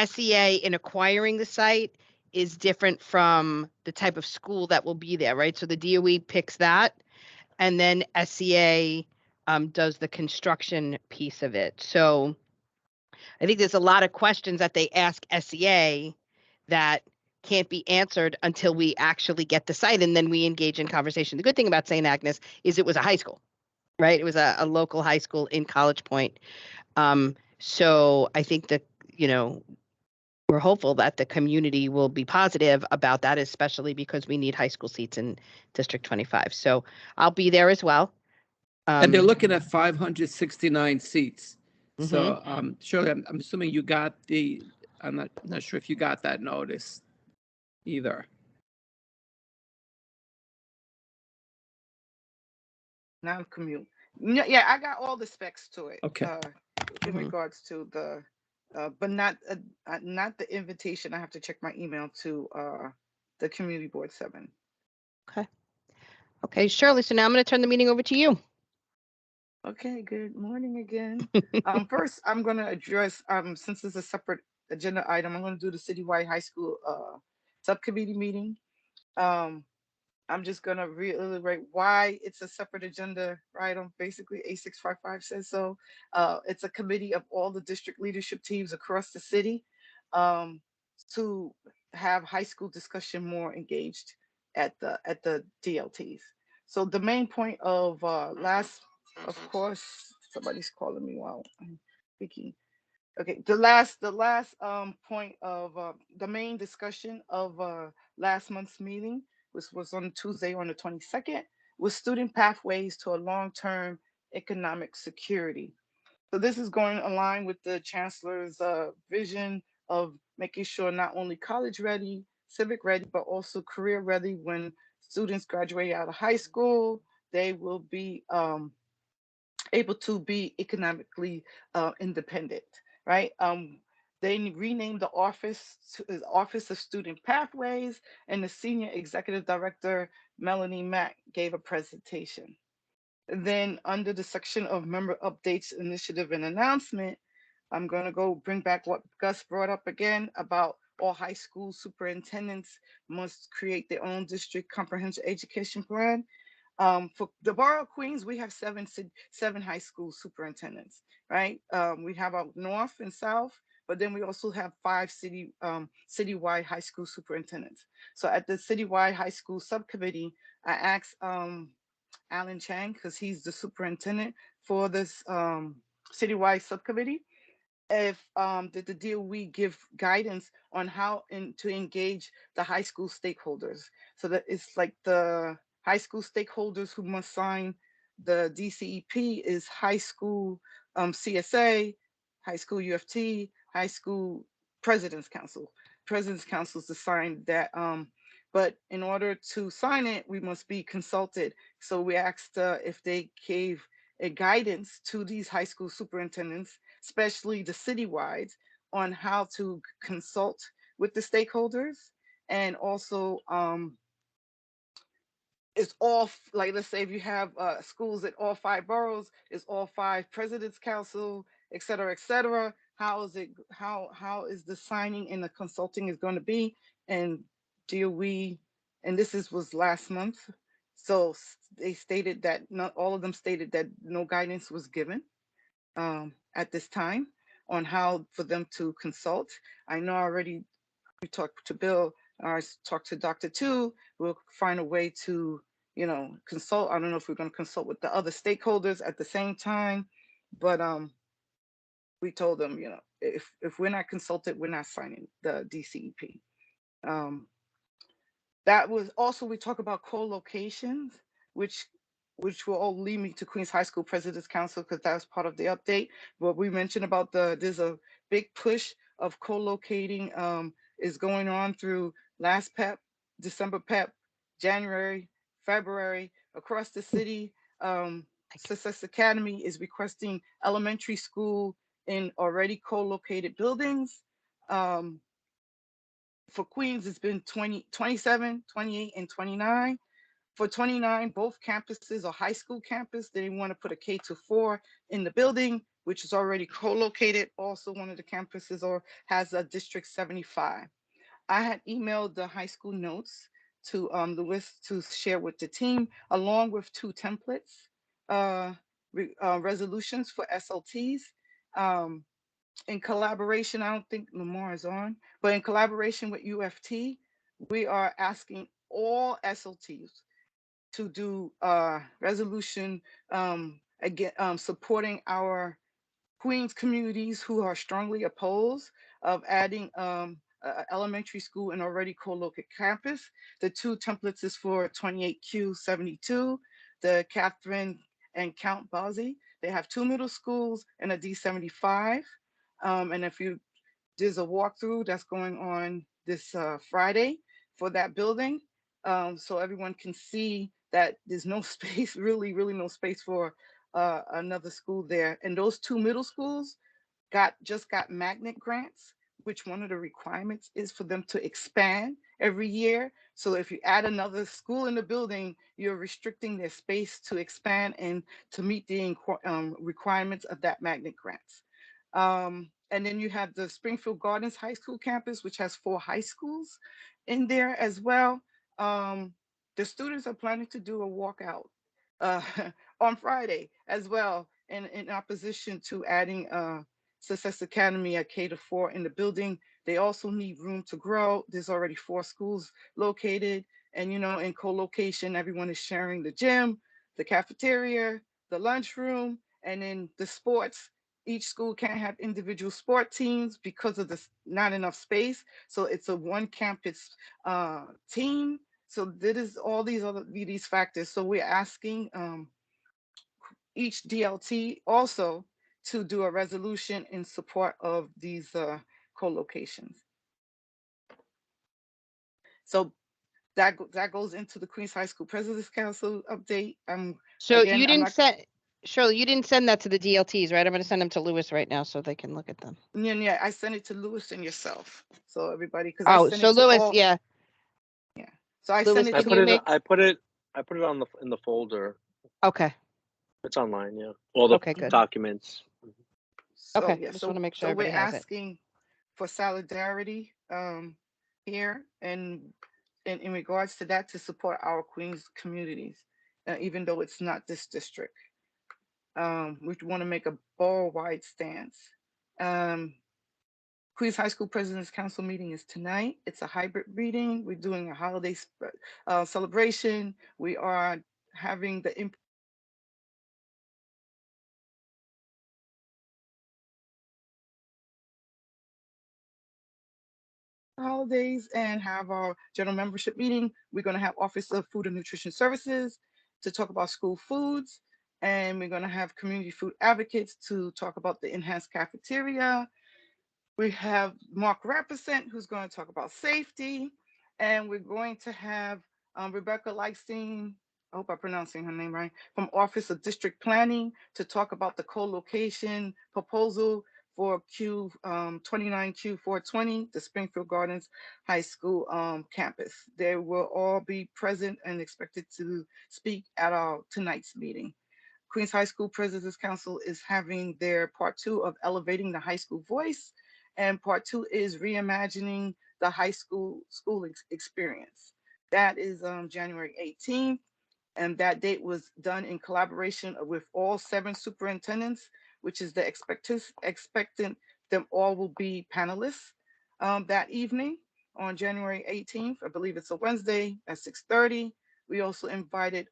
SEA in acquiring the site is different from the type of school that will be there, right? So the DOE picks that, and then SEA does the construction piece of it. So I think there's a lot of questions that they ask SEA that can't be answered until we actually get the site, and then we engage in conversation. The good thing about St. Agnes is it was a high school, right? It was a local high school in College Point. So I think that, we're hopeful that the community will be positive about that, especially because we need high school seats in District 25. So I'll be there as well. And they're looking at 569 seats. Mhm. So Shirley, I'm assuming you got I'm not sure if you got that notice either. non-commute. Yeah, I got all the specs to it. Okay. In Mhm. regards to the, but not the invitation. I have to check my email to the community board 7. Okay, Shirley, so now I'm going to turn the meeting over to you. Okay, good morning again. First, I'm going to address, since it's a separate agenda item, I'm going to do the citywide high school subcommittee meeting. I'm just going to reiterate why it's a separate agenda item. Basically, A655 says so. It's a committee of all the district leadership teams across the city to have high school discussion more engaged at the DLTs. So the main point of of course, somebody's calling me while I'm speaking. Okay, the last point of the main discussion of last month's meeting, which was on Tuesday on the 22nd, was student pathways to a long-term economic security. So this is going to align with the chancellor's vision of making sure not only college ready, civic ready, but also career ready. When students graduate out of high school, they will be able to be economically independent, right? They renamed the office to Office of Student Pathways, and the Senior Executive Director, Melanie Mack, gave a presentation. Then under the section of member updates, initiative, and announcement, I'm going to go bring back what Gus brought up again about all high school superintendents must create their own district comprehensive education plan. For the Borough of Queens, we have seven high school superintendents, right? We have a north and south, but then we also have 5 citywide high school superintendents. So at the citywide high school subcommittee, I asked Alan Chang, because he's the superintendent, for this citywide subcommittee, if did the DOE give guidance on how to engage the high school stakeholders, so that it's like the high school stakeholders who must sign the DCEP is high school CSA, high school UFT, high school president's council. President's council is to sign that, but in order to sign it we must be consulted. So we asked if they gave a guidance to these high school superintendents, especially the citywides, on how to consult with the stakeholders. And also it's all like, let's say if you have schools at all 5 boroughs, it's all 5 presidents council, et cetera, et cetera. How is it, how is the signing and the consulting is going to be? And DOE, and was last month, so they stated that not all of them stated that no guidance was given at this time on how for them to consult. I know already we talked to Bill, I talked to Dr. Tu. We'll find a way to, consult. I don't know if we're going to consult with the other stakeholders at the same time, but we told them, if we're not consulted, we're not signing the DCEP. That was also, we talk about co-locations, which will all lead me to Queens High School President's Council, because that was part of the update. What we mentioned about there's a big push of co-locating is going on through last PEP, December PEP, January, February, across the city. Success Academy is requesting elementary school in already co-located buildings. For Queens, it's been 27, 28, and 29. For 29, both campuses are high school campus. They want to put a K-4 in the building, which is already co-located. Also, one of the campuses has a District 75. I had emailed the high school notes to Lewis to share with the team, along with 2 templates, resolutions for SLTs. In collaboration, I don't think Lamar is on, but in collaboration with UFT, we are asking all SLTs to do resolution again, supporting our Queens communities who are strongly opposed of adding elementary school and already co-located campus. The 2 templates is for 28Q72, the Catherine and Count Basie. They have 2 middle schools and a D75. And if there's a walkthrough that's going on this Friday for that building, so everyone can see that there's no space, really no space for another school there. And those 2 middle schools just got magnet grants, which one of the requirements is for them to expand every year. So if you add another school in the building, you're restricting their space to expand and to meet the requirements of that magnet grants. And then you have the Springfield Gardens High School campus, which has 4 high schools in there as well. The students are planning to do a walkout on Friday as well, in opposition to adding Success Academy at K-4 in the building. They also need room to grow. There's already 4 schools located, and in co-location, everyone is sharing the gym, the cafeteria, the lunchroom, and then the sports. Each school can't have individual sport teams because of this not enough space. So it's a one campus team. So that is all these factors. So we're asking each DLT also to do a resolution in support of these co-locations. So that goes into the Queens High School President's Council update. So again, you I'm didn't not- send, Shirley, you didn't send that to the DLTs, right? I'm going to send them to Lewis right now so they can look at them. Yeah, I sent it to Lewis and yourself. So everybody, because Oh, I sent so it to Lewis, all. yeah. Yeah. So I Lewis, sent it I to put you it. make? I put it. I put it on in the folder. Okay. It's online. Yeah, all the Okay, good. documents. So Okay, yeah, just want to make sure so we're everybody has it. asking for solidarity here, and in regards to that, to support our Queens communities, even though it's not this district. We want to make a ball-wide stance. Queens High School President's Council meeting is tonight. It's a hybrid meeting. We're doing a holiday celebration. We are having the the holidays and have our general membership meeting. We're going to have Office of Food and Nutrition Services to talk about school foods. And we're going to have community food advocates to talk about the enhanced cafeteria. We have Mark Rappercent, who's going to talk about safety. And we're going to have Rebecca Lightstein, I hope I'm pronouncing her name right, from Office of District Planning to talk about the co-location proposal for Q29Q420, the Springfield Gardens High School campus. They will all be present and expected to speak at our tonight's meeting. Queens High School President's Council is having their part 2 of Elevating the High School Voice, and part 2 is Reimagining the High School Experience. That is January 18th, and that date was done in collaboration with all 7 superintendents, which is the expectant them all will be panelists that evening on January 18th. I believe it's a Wednesday at 6:30. We also invited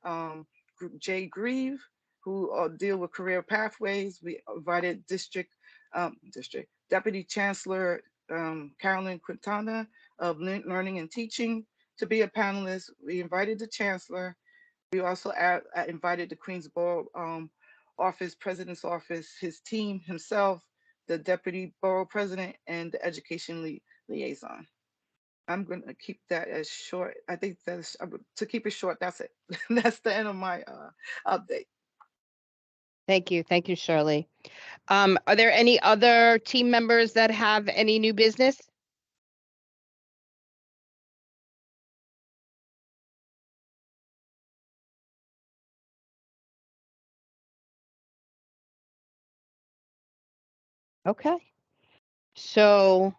Jay Grieve, who deal with career pathways. We invited District Deputy Chancellor Carolyn Quintana of Learning and Teaching to be a panelist. We invited the Chancellor. We also invited the Queensborough Office, President's Office, his team himself, the Deputy Borough President, and the Education Liaison. I'm going to keep that as short. I think that's, to keep it short, that's it. That's the end of my update. Thank you. Thank you, Shirley. Are there any other team members that have any new business? Okay. So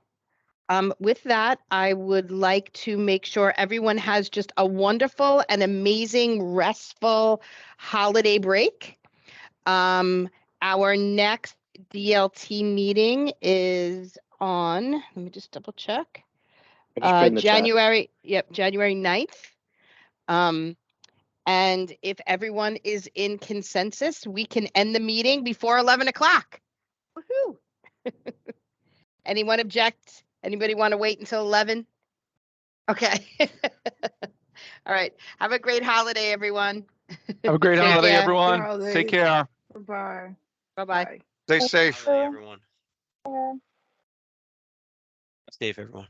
with that, I would like to make sure everyone has just a wonderful and amazing, restful holiday break. Our next DLT meeting is on, let me just double check. I just put in the chat. January 9th. And if everyone is in consensus, we can end the meeting before 11 o'clock. Woohoo! Anyone object? Anybody want to wait until 11? Okay. All right. Have a great holiday, everyone. Have a great Take holiday, care. everyone. Take care. Bye. Bye-bye. Bye. Stay safe. Holiday, everyone. Yeah. Safe, everyone.